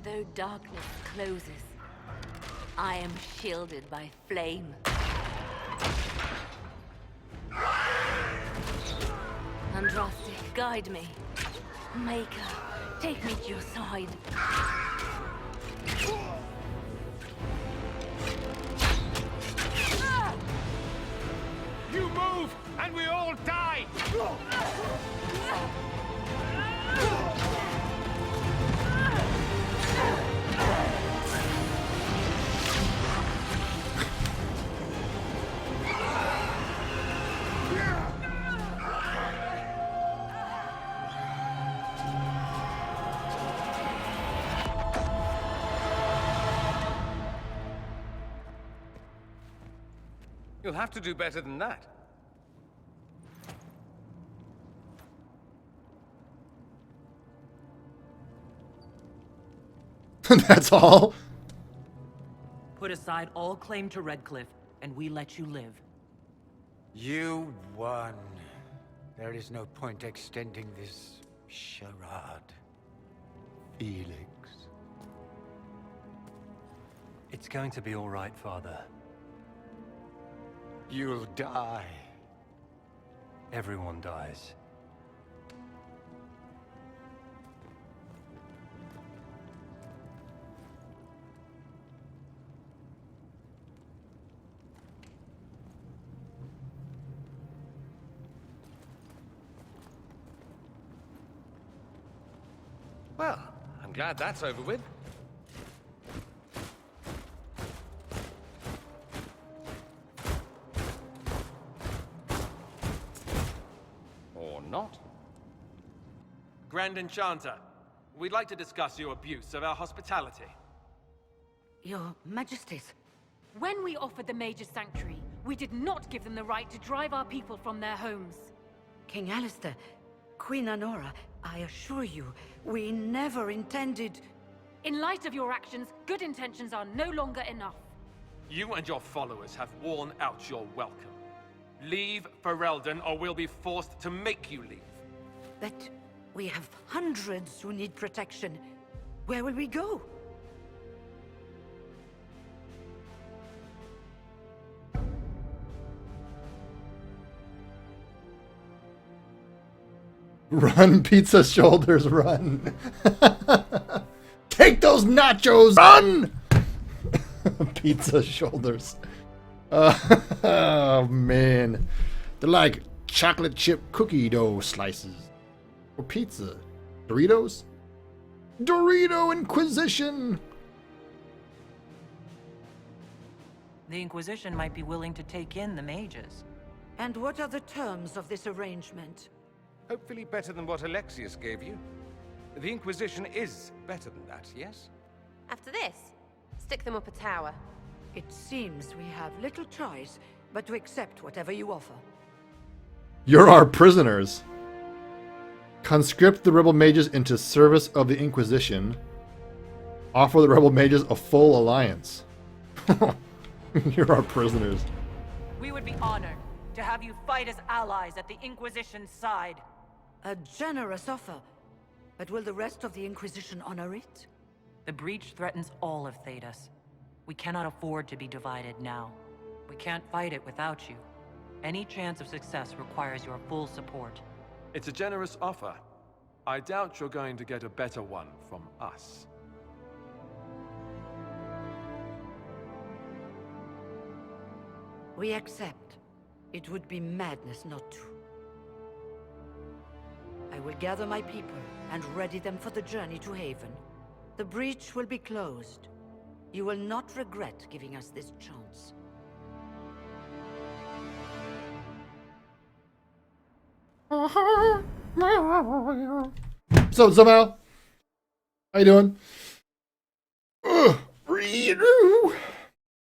Though darkness closes, I am shielded by flame. Andraste, guide me. Maker, take me to your side. You move, and we all die! You'll have to do better than that. That's all? Put aside all claim to Redcliffe, and we let you live. You won. There is no point extending this charade. Felix. It's going to be all right, Father. You'll die. Everyone dies. Well, I'm glad that's over with. Or not. Grand Enchanter, we'd like to discuss your abuse of our hospitality. Your Majesties. When we offered the Mage's Sanctuary, we did not give them the right to drive our people from their homes. King Alistair, Queen Anora, I assure you, we never intended... In light of your actions, good intentions are no longer enough. You and your followers have worn out your welcome. Leave Ferelden, or we'll be forced to make you leave. But we have hundreds who need protection. Where will we go? Run, pizza shoulders, run. Take those nachos, run! Pizza shoulders. Oh, man. They're like chocolate chip cookie dough slices. Or pizza. Doritos? Dorito Inquisition! The Inquisition might be willing to take in the mages. And what are the terms of this arrangement? Hopefully better than what Alexius gave you. The Inquisition is better than that, yes? After this, stick them up a tower. It seems we have little choice but to accept whatever you offer. You're our prisoners. Conscript the rebel mages into service of the Inquisition. Offer the rebel mages a full alliance. You're our prisoners. We would be honored to have you fight as allies at the Inquisition's side. A generous offer. But will the rest of the Inquisition honor it? The breach threatens all of Thedas. We cannot afford to be divided now. We can't fight it without you. Any chance of success requires your full support. It's a generous offer. I doubt you're going to get a better one from us. We accept. It would be madness not to. I will gather my people and ready them for the journey to Haven. The breach will be closed. You will not regret giving us this chance. So, somehow. How you doing? Reader.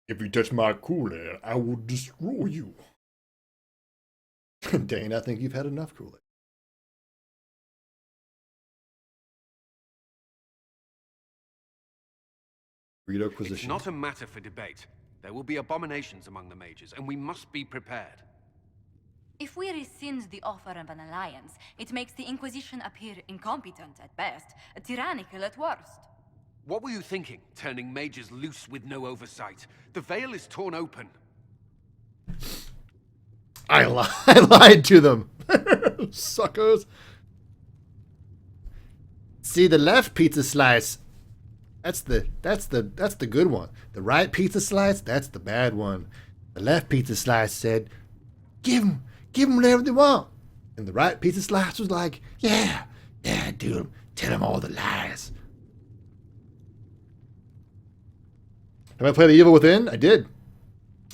If you touch my Kool-Aid, I will destroy you. Dane, I think you've had enough Kool-Aid. It's not a matter for debate. There will be abominations among the mages, and we must be prepared. If we rescind the offer of an alliance, it makes the Inquisition appear incompetent at best, tyrannical at worst. What were you thinking, turning mages loose with no oversight? The veil is torn open. I lied to them. Suckers. See the left pizza slice. That's the good one. The right pizza slice, that's the bad one. The left pizza slice said, give them whatever they want. And the right pizza slice was like, yeah, dude, tell them all the lies. Have I played The Evil Within? I did.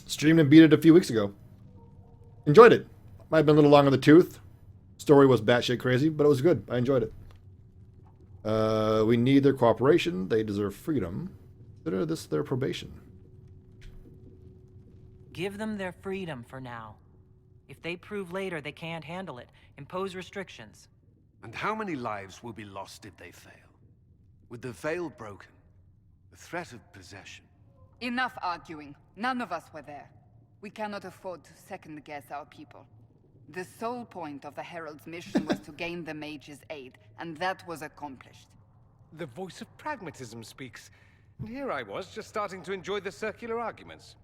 Streamed and beat it a few weeks ago. Enjoyed it. Might have been a little long on the tooth. Story was batshit crazy, but it was good. I enjoyed it. We need their cooperation. They deserve freedom. Consider this their probation. Give them their freedom for now. If they prove later they can't handle it, impose restrictions. And how many lives will be lost if they fail? With the veil broken, the threat of possession. Enough arguing. None of us were there. We cannot afford to second-guess our people. The sole point of the Herald's mission was to gain the mage's aid, and that was accomplished. The voice of pragmatism speaks. And here I was, just starting to enjoy the circular arguments.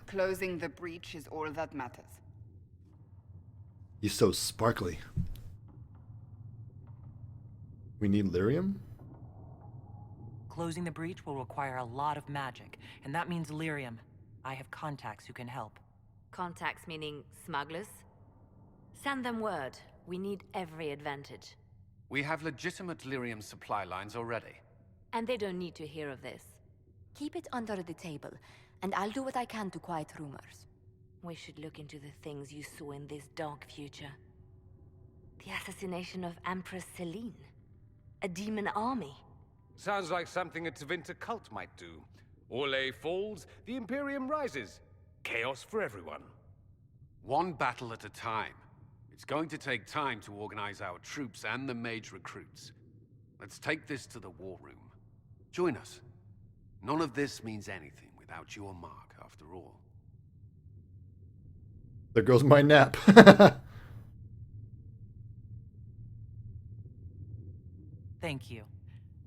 Closing the breach is all that matters. He's so sparkly. We need lyrium? Closing the breach will require a lot of magic, and that means lyrium. I have contacts who can help. Contacts meaning smugglers? Send them word. We need every advantage. We have legitimate lyrium supply lines already. And they don't need to hear of this. Keep it under the table, and I'll do what I can to quiet rumors. We should look into the things you saw in this dark future. The assassination of Empress Celine. A demon army. Sounds like something a Tevinter cult might do. Orlais falls, the Imperium rises. Chaos for everyone. One battle at a time. It's going to take time to organize our troops and the mage recruits. Let's take this to the war room. Join us. None of this means anything without your mark, after all. There goes my nap. Thank you.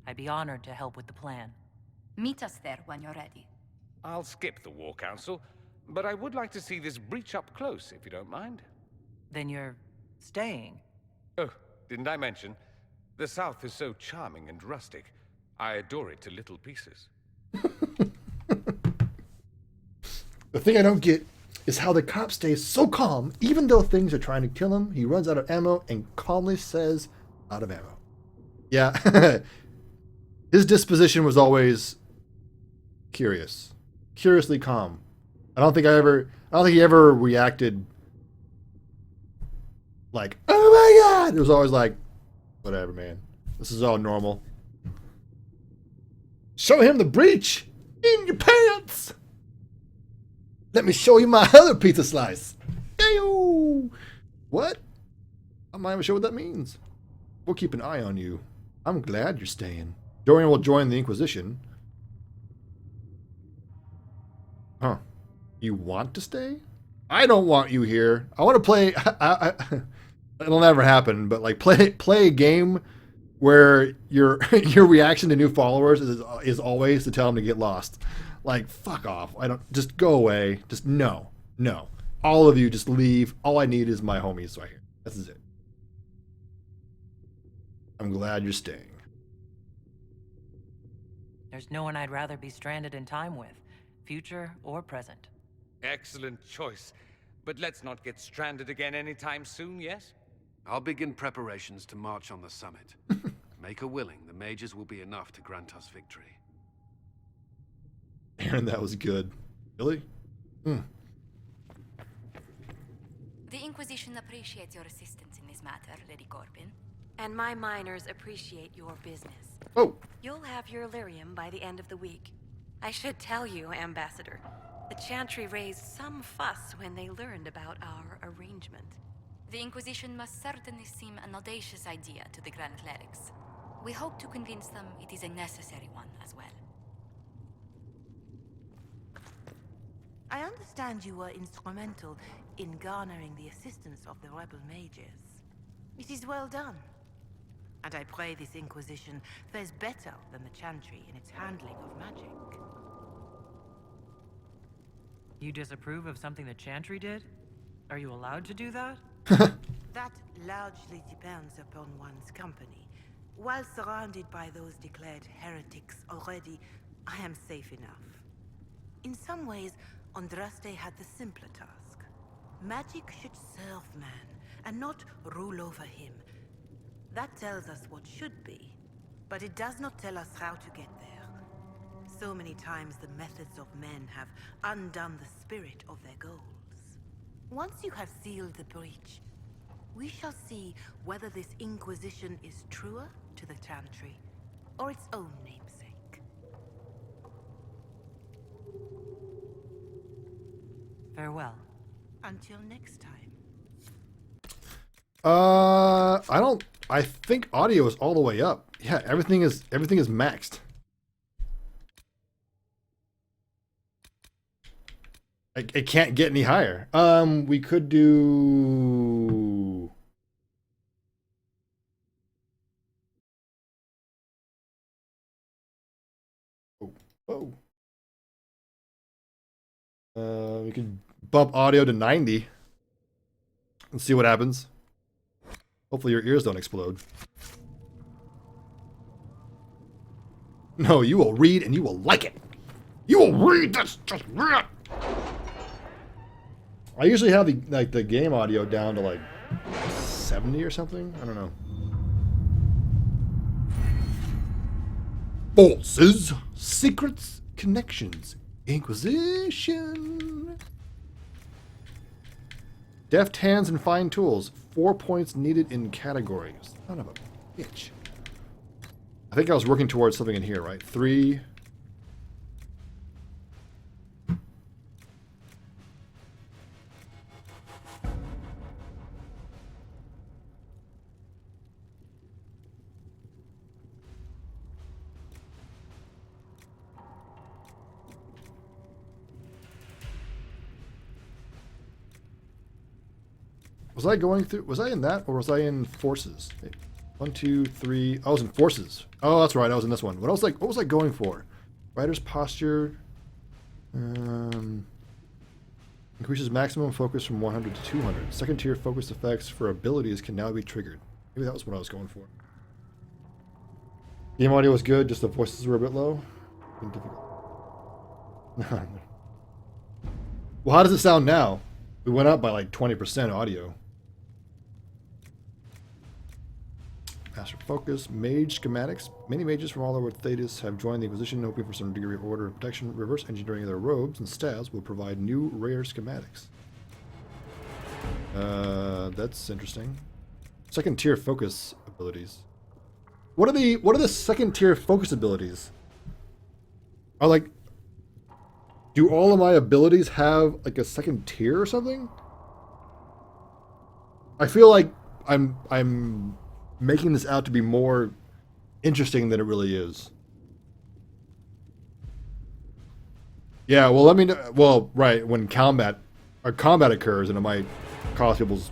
I'd be honored to help with the plan. Meet us there when you're ready. I'll skip the War Council, but I would like to see this breach up close, if you don't mind. Then you're staying? Oh, didn't I mention? The South is so charming and rustic. I adore it to little pieces. The thing I don't get is how the cop stays so calm, even though things are trying to kill him. He runs out of ammo and calmly says, out of ammo. Yeah. His disposition was always curious. Curiously calm. I don't think he ever reacted like, oh my god! It was always like, whatever, man. This is all normal. Show him the breach in your pants! Let me show you my other pizza slice. Ayo! What? I'm not even sure what that means. We'll keep an eye on you. I'm glad you're staying. Dorian will join the Inquisition. Huh. You want to stay? I don't want you here. I want to play... it'll never happen, but like play a game where your reaction to new followers is always to tell them to get lost. Like, fuck off. Just go away. Just no. All of you just leave. All I need is my homies right here. This is it. I'm glad you're staying. There's no one I'd rather be stranded in time with, future or present. Excellent choice. But let's not get stranded again anytime soon, yes? I'll begin preparations to march on the summit. Make a willing, the mages will be enough to grant us victory. Aaron, that was good. Really? The Inquisition appreciates your assistance in this matter, Lady Corbin. And my miners appreciate your business. Oh. You'll have your lyrium by the end of the week. I should tell you, Ambassador, the Chantry raised some fuss when they learned about our arrangement. The Inquisition must certainly seem an audacious idea to the Grand Clerics. We hope to convince them it is a necessary one as well. I understand you were instrumental in garnering the assistance of the rebel mages. It is well done. And I pray this Inquisition fares better than the Chantry in its handling of magic. You disapprove of something the Chantry did? Are you allowed to do that? That largely depends upon one's company. While surrounded by those declared heretics already, I am safe enough. In some ways, Andraste had the simpler task. Magic should serve man, and not rule over him. That tells us what should be, but it does not tell us how to get there. So many times the methods of men have undone the spirit of their goals. Once you have sealed the breach, we shall see whether this Inquisition is truer to the Chantry, or its own namesake. Farewell. Until next time. I think audio is all the way up. Yeah, everything is maxed. It can't get any higher. We could do. Oh. We could bump audio to 90 and see what happens. Hopefully your ears don't explode. No, you will read and you will like it. You will read this. Just read. I usually have the game audio down to like 70 or something. I don't know. Forces, secrets, connections, Inquisition. Deft hands and fine tools. 4 points needed in categories. Son of a bitch. I think I was working towards something in here, right? 3. Was I going through? Was I in that, or was I in forces? 1, 2, 3. I was in forces. Oh, that's right. I was in this one. What was I going for? Rider's posture. Increases maximum focus from 100 to 200. Second tier focus effects for abilities can now be triggered. Maybe that was what I was going for. Game audio was good. Just the voices were a bit low. Difficult. Well, how does it sound now? We went up by like 20% audio. Master focus, mage schematics. Many mages from all over Thetis have joined the Inquisition, hoping for some degree of order and protection. Reverse engineering their robes and staves will provide new rare schematics. That's interesting. Second tier focus abilities. What are the second tier focus abilities? Are like, do all of my abilities have like a second tier or something? I feel like I'm making this out to be more interesting than it really is. Yeah, well, let me know. Well, right, when combat occurs, and it might cause people's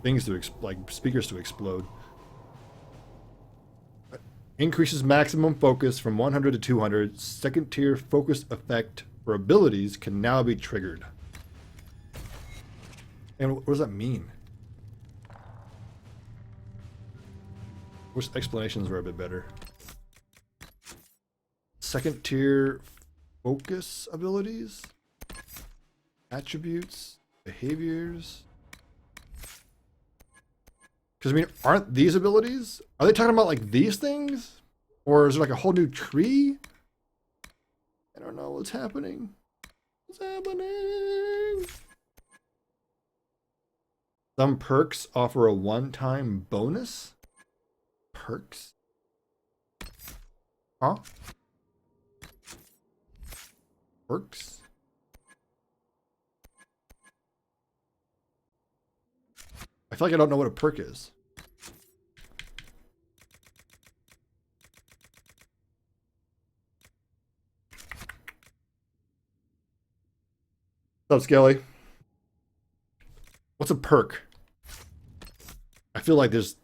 things to like speakers to explode. Increases maximum focus from 100 to 200. Second tier focus effect for abilities can now be triggered. And what does that mean? Wish explanations were a bit better. Second tier focus abilities, attributes, behaviors. Because I mean, aren't these abilities? Are they talking about like these things, or is there like a whole new tree? I don't know what's happening. What's happening? Some perks offer a one-time bonus. Perks? Huh? Perks? I feel like I don't know what a perk is. What's up, Skelly? What's a perk? I feel like there's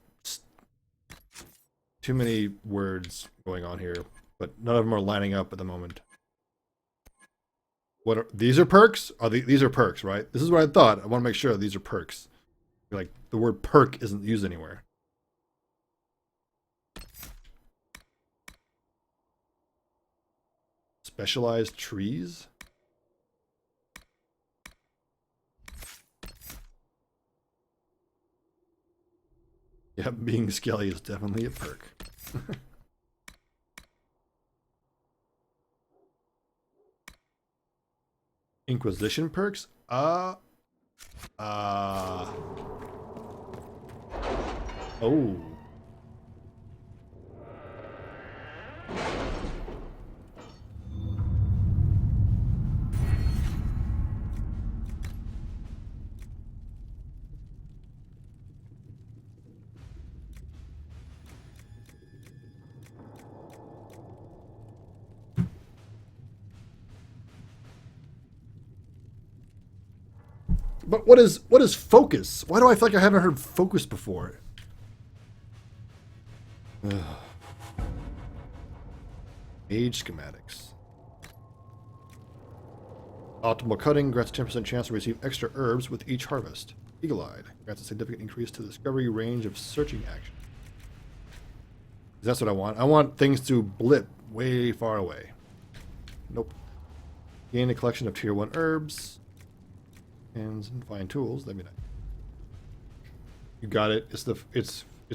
too many words going on here, but none of them are lining up at the moment. What are these? Are perks? Oh, these are perks, right? This is what I thought. I want to make sure these are perks. Like the word perk isn't used anywhere. Specialized trees? Yep, being Skelly is definitely a perk. Inquisition perks? Oh. But what is focus? Why do I feel like I haven't heard focus before? Ugh. Age schematics. Optimal cutting grants a 10% chance to receive extra herbs with each harvest. Eagle-eyed grants a significant increase to the discovery range of searching action. That's what I want. I want things to blip way far away. Nope. Gain a collection of tier 1 herbs. Hands and fine tools. That'd be nice. You got it. It's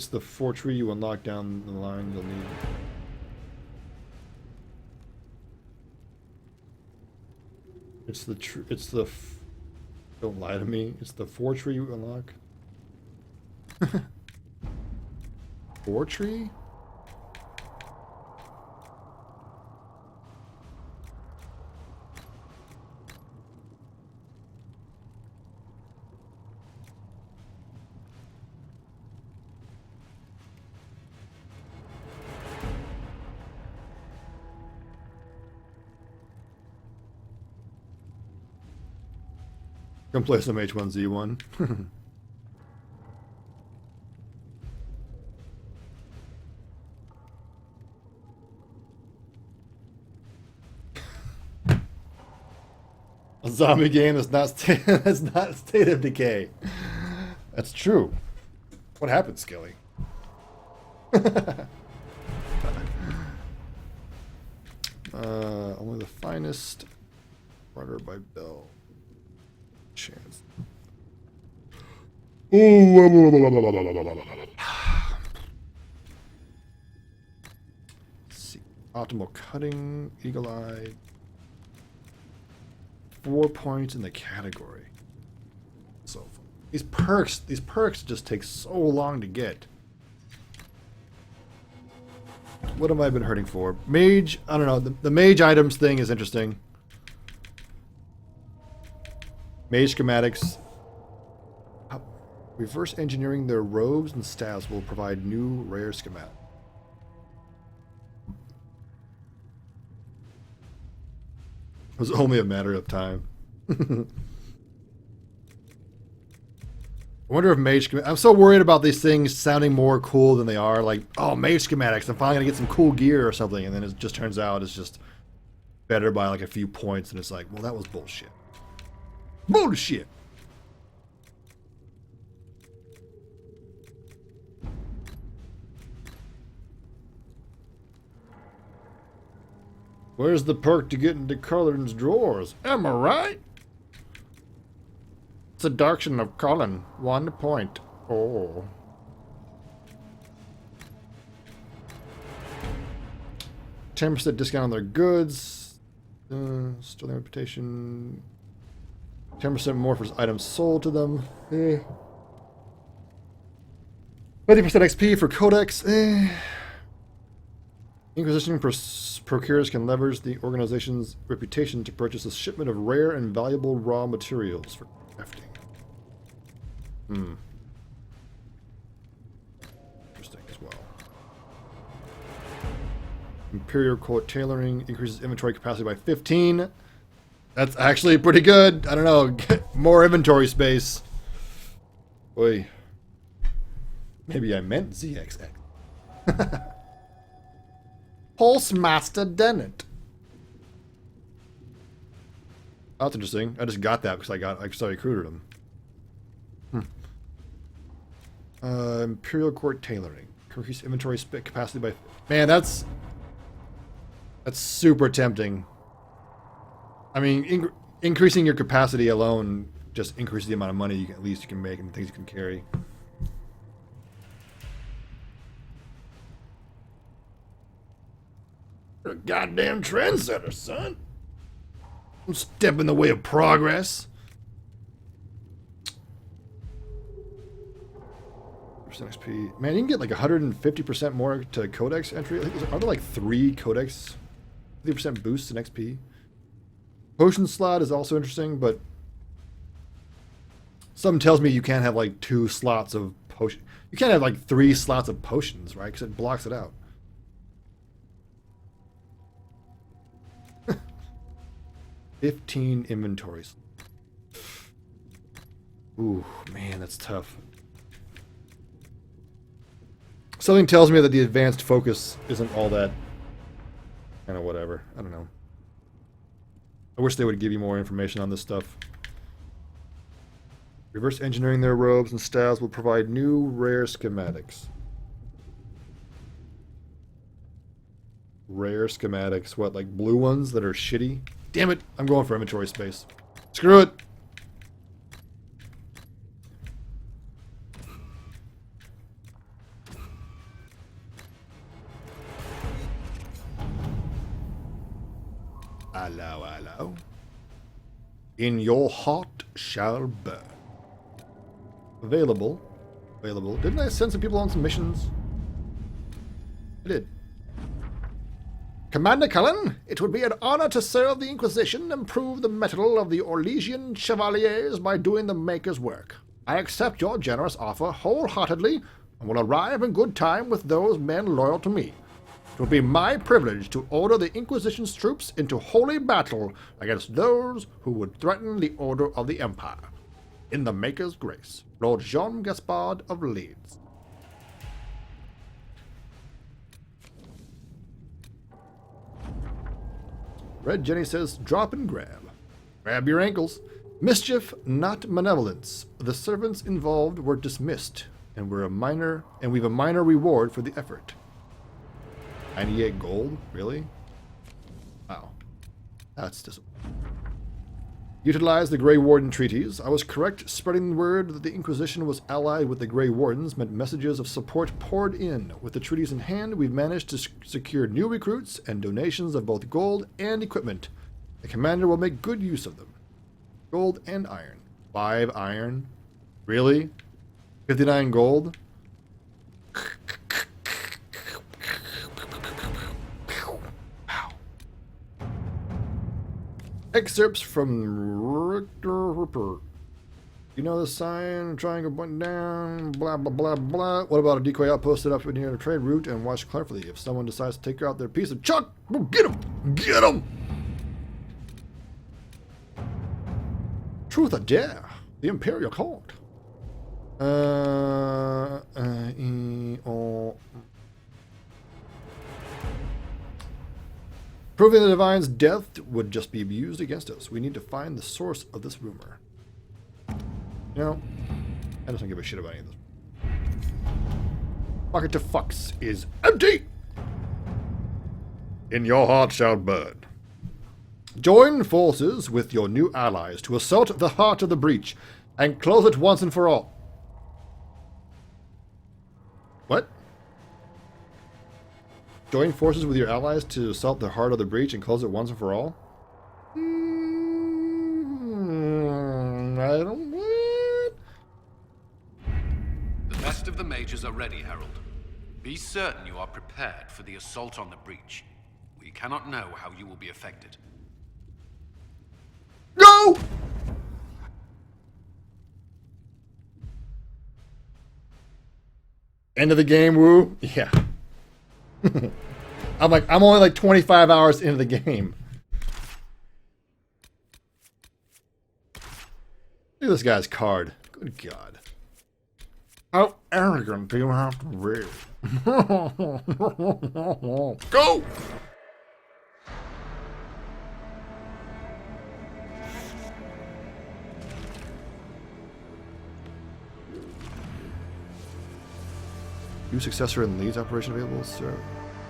the 4 tree you unlock down the line you'll need. Don't lie to me. It's the 4 tree you unlock. 4 tree? Come play some H1Z1. A zombie game that's not state of decay. That's true. What happened, Skelly? Only the finest. Barter by Bell. Chance. See. Optimal cutting, eagle-eye. 4 points in the category. So fun. These perks just take so long to get. What have I been hurting for? Mage, I don't know. The mage items thing is interesting. Mage schematics. Reverse engineering their robes and staffs will provide new rare schematics. It was only a matter of time. I wonder if mage schematics... I'm so worried about these things sounding more cool than they are. Like, oh, mage schematics. I'm finally going to get some cool gear or something. And then it just turns out it's just better by like a few points. And it's like, well, that was bullshit. Bullshit. Where's the perk to get into Cullen's drawers? Am I right? Seduction of Cullen. 1 point. Oh. %10 discount on their goods. Stealing reputation. 10% more for items sold to them. 50% XP for Codex. Inquisition procurers can leverage the organization's reputation to purchase a shipment of rare and valuable raw materials for crafting. Interesting as well. Imperial Court Tailoring increases inventory capacity by 15. That's actually pretty good. I don't know. Get more inventory space. Boy. Maybe I meant ZXX. Pulse Master Dennett. Oh, that's interesting. I just got that because I recruited him. Imperial Court Tailoring. Increase inventory capacity by... Man, that's super tempting. I mean, increasing your capacity alone just increases the amount of money you can, at least you can make and things you can carry. You're a goddamn trendsetter, son. Don't step in the way of progress. XP. Man, you can get like 150% more to Codex entry. I think are there like 3 Codex 50% boosts in XP? Potion slot is also interesting, but something tells me you can't have like 2 slots of potion. You can't have like 3 slots of potions, right? Because it blocks it out. 15 inventories. Ooh, man, that's tough. Something tells me that the advanced focus isn't all that kind of whatever. I don't know. I wish they would give you more information on this stuff. Reverse engineering their robes and styles will provide new rare schematics. Rare schematics. What, like blue ones that are shitty? Damn it, I'm going for inventory space. Screw it! Allow, allow. In your heart shall burn. Available. Available. Didn't I send some people on some missions? I did. Commander Cullen, it would be an honor to serve the Inquisition and prove the mettle of the Orlesian Chevaliers by doing the Maker's work. I accept your generous offer wholeheartedly and will arrive in good time with those men loyal to me. It will be my privilege to order the Inquisition's troops into holy battle against those who would threaten the order of the Empire. In the Maker's grace, Lord Jean Gaspard of Leeds. Red Jenny says, drop and grab. Grab your ankles. Mischief, not malevolence. The servants involved were dismissed, and we've a minor reward for the effort. 98 gold? Really? Wow. That's disappointing. Utilize the Grey Warden treaties. I was correct. Spreading word that the Inquisition was allied with the Grey Wardens meant messages of support poured in. With the treaties in hand, we've managed to secure new recruits and donations of both gold and equipment. The commander will make good use of them. Gold and iron. 5 iron? Really? 59 gold? Excerpts from Richter Ripper. You know the sign, triangle pointing down, blah, blah, blah, blah. What about a decoy outpost set up near the trade route and watch carefully? If someone decides to take out their piece of chuck, we'll get him! Get him! Truth or dare? The Imperial Court. Proving the Divine's death would just be used against us. We need to find the source of this rumor. You know, I just don't give a shit about any of this. Bucket to fucks is empty! In your heart shall burn. Join forces with your new allies to assault the heart of the breach and close it once and for all. What? Join forces with your allies to assault the heart of the breach and close it once and for all? I don't... What? The best of the mages are ready, Herald. Be certain you are prepared for the assault on the breach. We cannot know how you will be affected. Go! End of the game, woo? Yeah. I'm only like 25 hours into the game. Look at this guy's card. Good God. How arrogant do you have to be? Go! New successor in Leeds operation available, sir.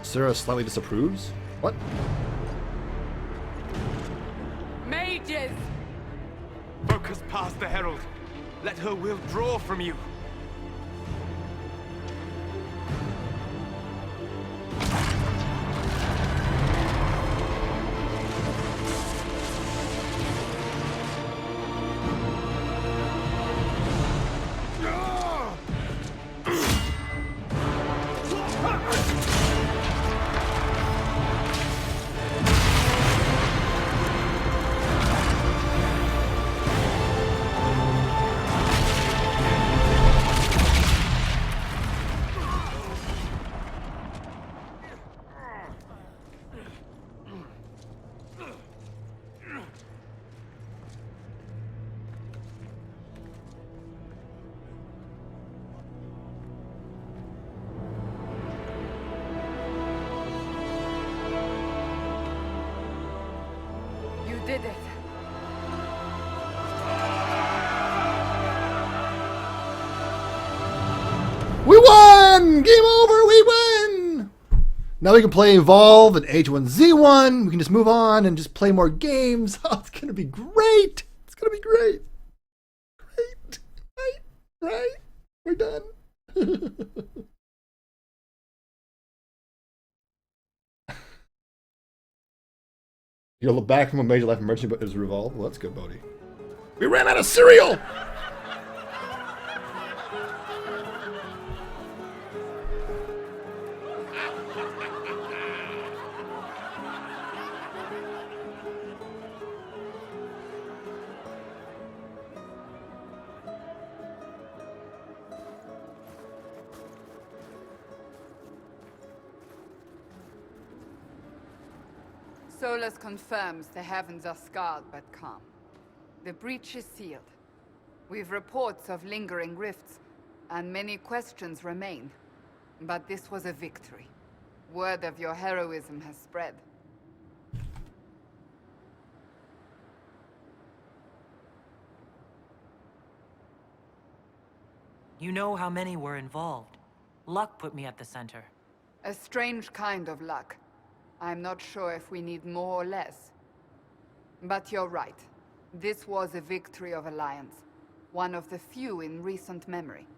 Sarah slightly disapproves? What? Mages! Focus past the Herald. Let her will draw from you. did it. We won! Game over! We win! Now we can play Evolve and H1Z1. We can just move on and just play more games. Oh, it's gonna be great! It's gonna be great. Great. Right? We're done. You'll look back from a major life emergency, but it was Revolve. Well, that's good, Bodhi. We ran out of cereal! Solus confirms the heavens are scarred but calm. The breach is sealed. We've reports of lingering rifts, and many questions remain. But this was a victory. Word of your heroism has spread. You know how many were involved. Luck put me at the center. A strange kind of luck. I'm not sure if we need more or less. But you're right. This was a victory of Alliance. One of the few in recent memory.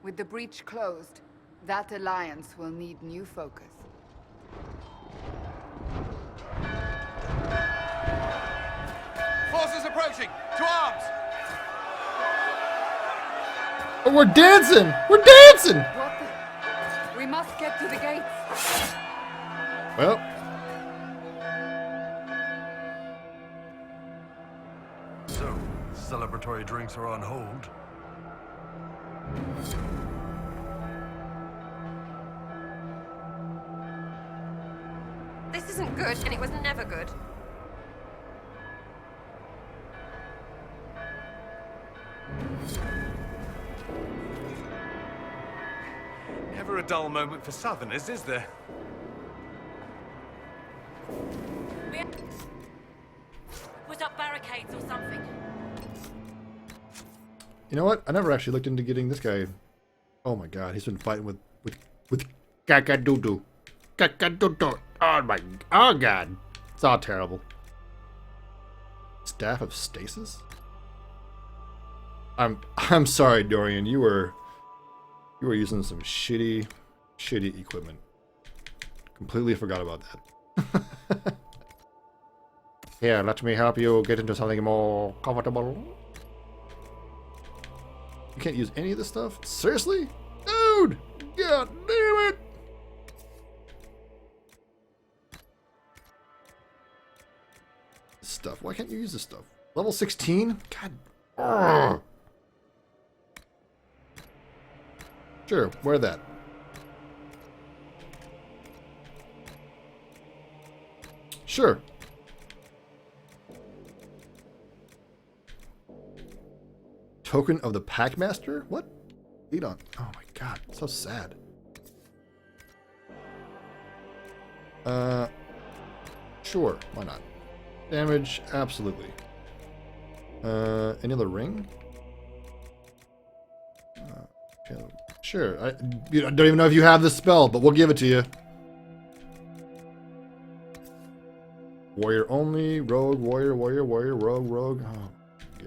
With the breach closed, that alliance will need new focus. Forces approaching! To arms! Oh, we're dancing! We're dancing! What the? We must get to the gates. Well. So, celebratory drinks are on hold. This isn't good, and it was never good. Never a dull moment for Southerners, is there? Put up barricades or something. You know what? I never actually looked into getting this guy. Oh my god, he's been fighting with Kakadudu. Kakadudu. Oh god. It's all terrible. Staff of Stasis? I'm sorry, Dorian. You were using some shitty equipment. Completely forgot about that. Here, let me help you get into something more comfortable. You can't use any of this stuff? Seriously? Dude! God damn it! This stuff. Why can't you use this stuff? Level 16? God. Ugh. Sure, wear that. Sure. Token of the Packmaster? What? Lead on. Oh my god, so sad. Sure, why not? Damage, absolutely. Any other ring? Sure. I don't even know if you have this spell, but we'll give it to you. Warrior only, rogue, warrior, rogue. Oh, yeah.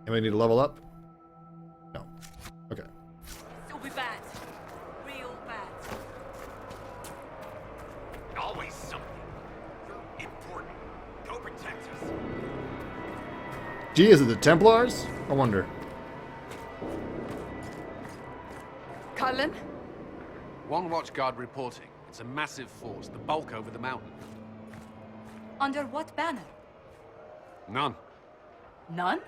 Anybody need to level up? No. Okay. It'll be bad. Real bad. Always something. You're important. Go protect us. Gee, is it the Templars? I wonder. Cullen? One watchguard reporting. It's a massive force, the bulk over the mountain. Under what banner? None. None?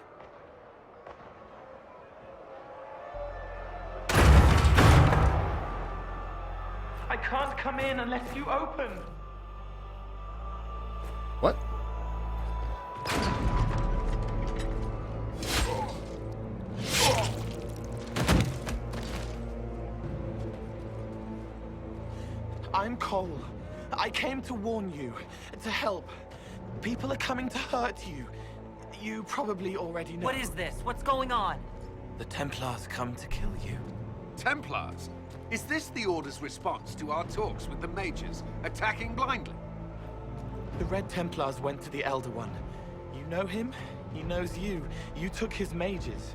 I can't come in unless you open. What? I'm Cole. I came to warn you, to help. People are coming to hurt you. You probably already know. What is this? What's going on? The Templars come to kill you. Templars? Is this the Order's response to our talks with the mages, attacking blindly? The Red Templars went to the Elder One. You know him? He knows you. You took his mages.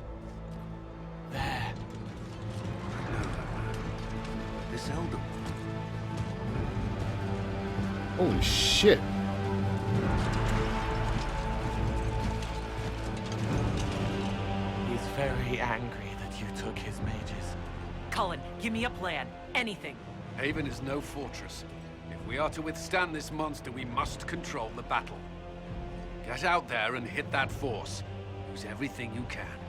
There. This Elder One. Holy shit. He's very angry that you took his mages. Cullen, give me a plan. Anything. Haven is no fortress. If we are to withstand this monster, we must control the battle. Get out there and hit that force. Use everything you can.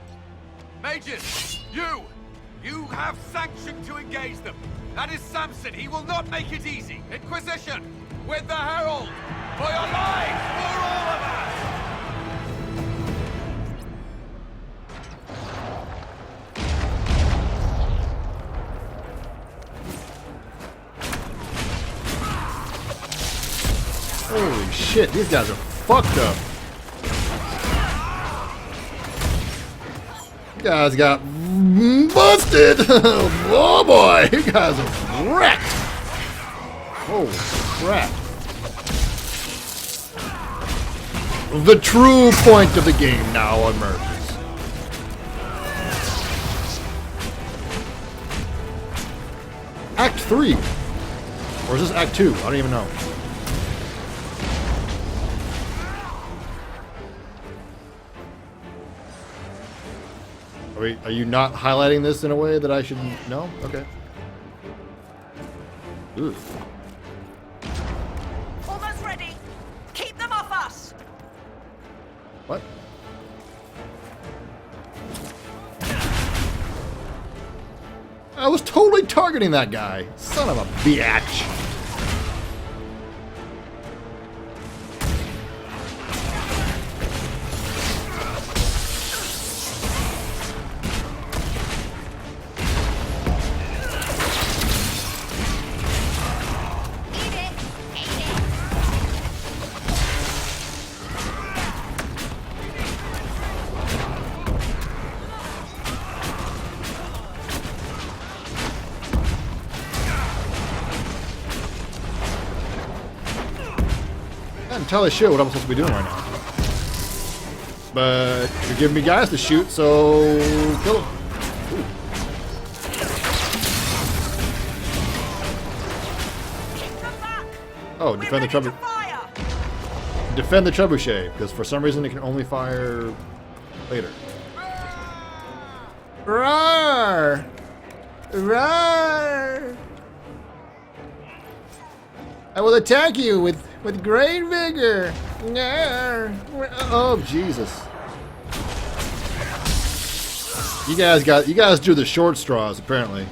Mages! You have sanction to engage them. That is Samson. He will not make it easy. Inquisition! With the Herald! For your lives! For all of us! Holy shit, these guys are fucked up. You guys got busted! Oh boy, you guys are wrecked! Holy crap. The true point of the game now emerges. Act 3. Or is this Act 2? I don't even know. Are you not highlighting this in a way that I should know? Okay. Ooh. Almost ready. Keep them off us. What? I was totally targeting that guy. Son of a bitch. I'm not entirely sure what I'm supposed to be doing right now. But you're giving me guys to shoot, so kill them. Oh, defend the trebuchet. Defend the trebuchet, because for some reason it can only fire later. Roar! Roar! I will attack you with great vigor. Oh Jesus! You guys drew the short straws apparently.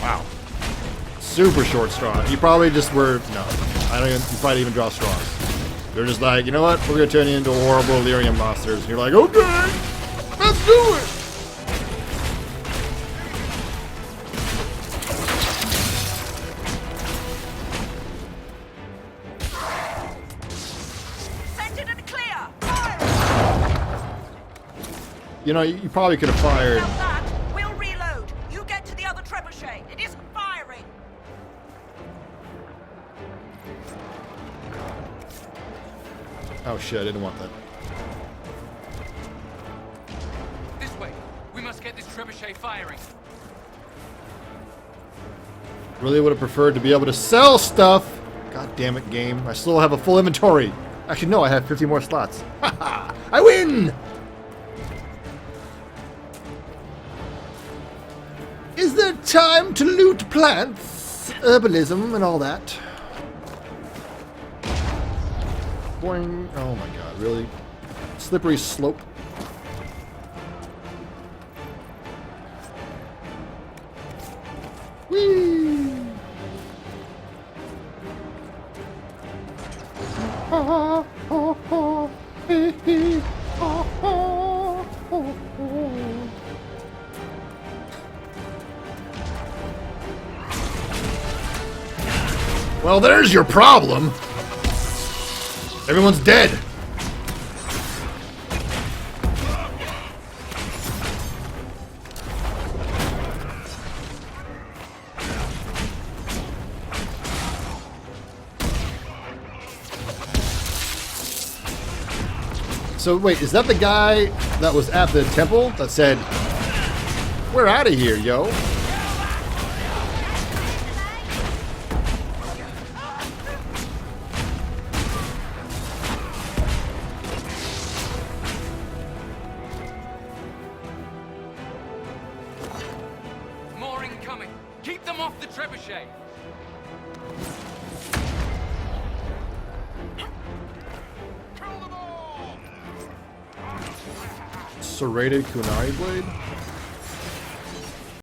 Wow. Super short straw. You probably just were I don't even. You probably even draw straws. They're just like, you know what? We're gonna turn you into horrible Illyrian monsters. And you're like, okay, let's do it. You know, you probably could have fired. We'll reload. You get to the other trebuchet. It isn't firing. Oh shit! I didn't want that. This way. We must get this trebuchet firing. Really would have preferred to be able to sell stuff. God damn it, game! I still have a full inventory. Actually, no, I have 50 more slots. Haha! I win! Is there time to loot plants, herbalism, and all that? Boing. Oh my god, really? Slippery slope. Whee! Oh, oh, oh, hee, hee, oh, oh, oh, oh. Well, there's your problem. Everyone's dead. So wait, is that the guy that was at the temple that said, "We're out of here, yo"? More incoming. Keep them off the trebuchet. Serrated Kunari blade?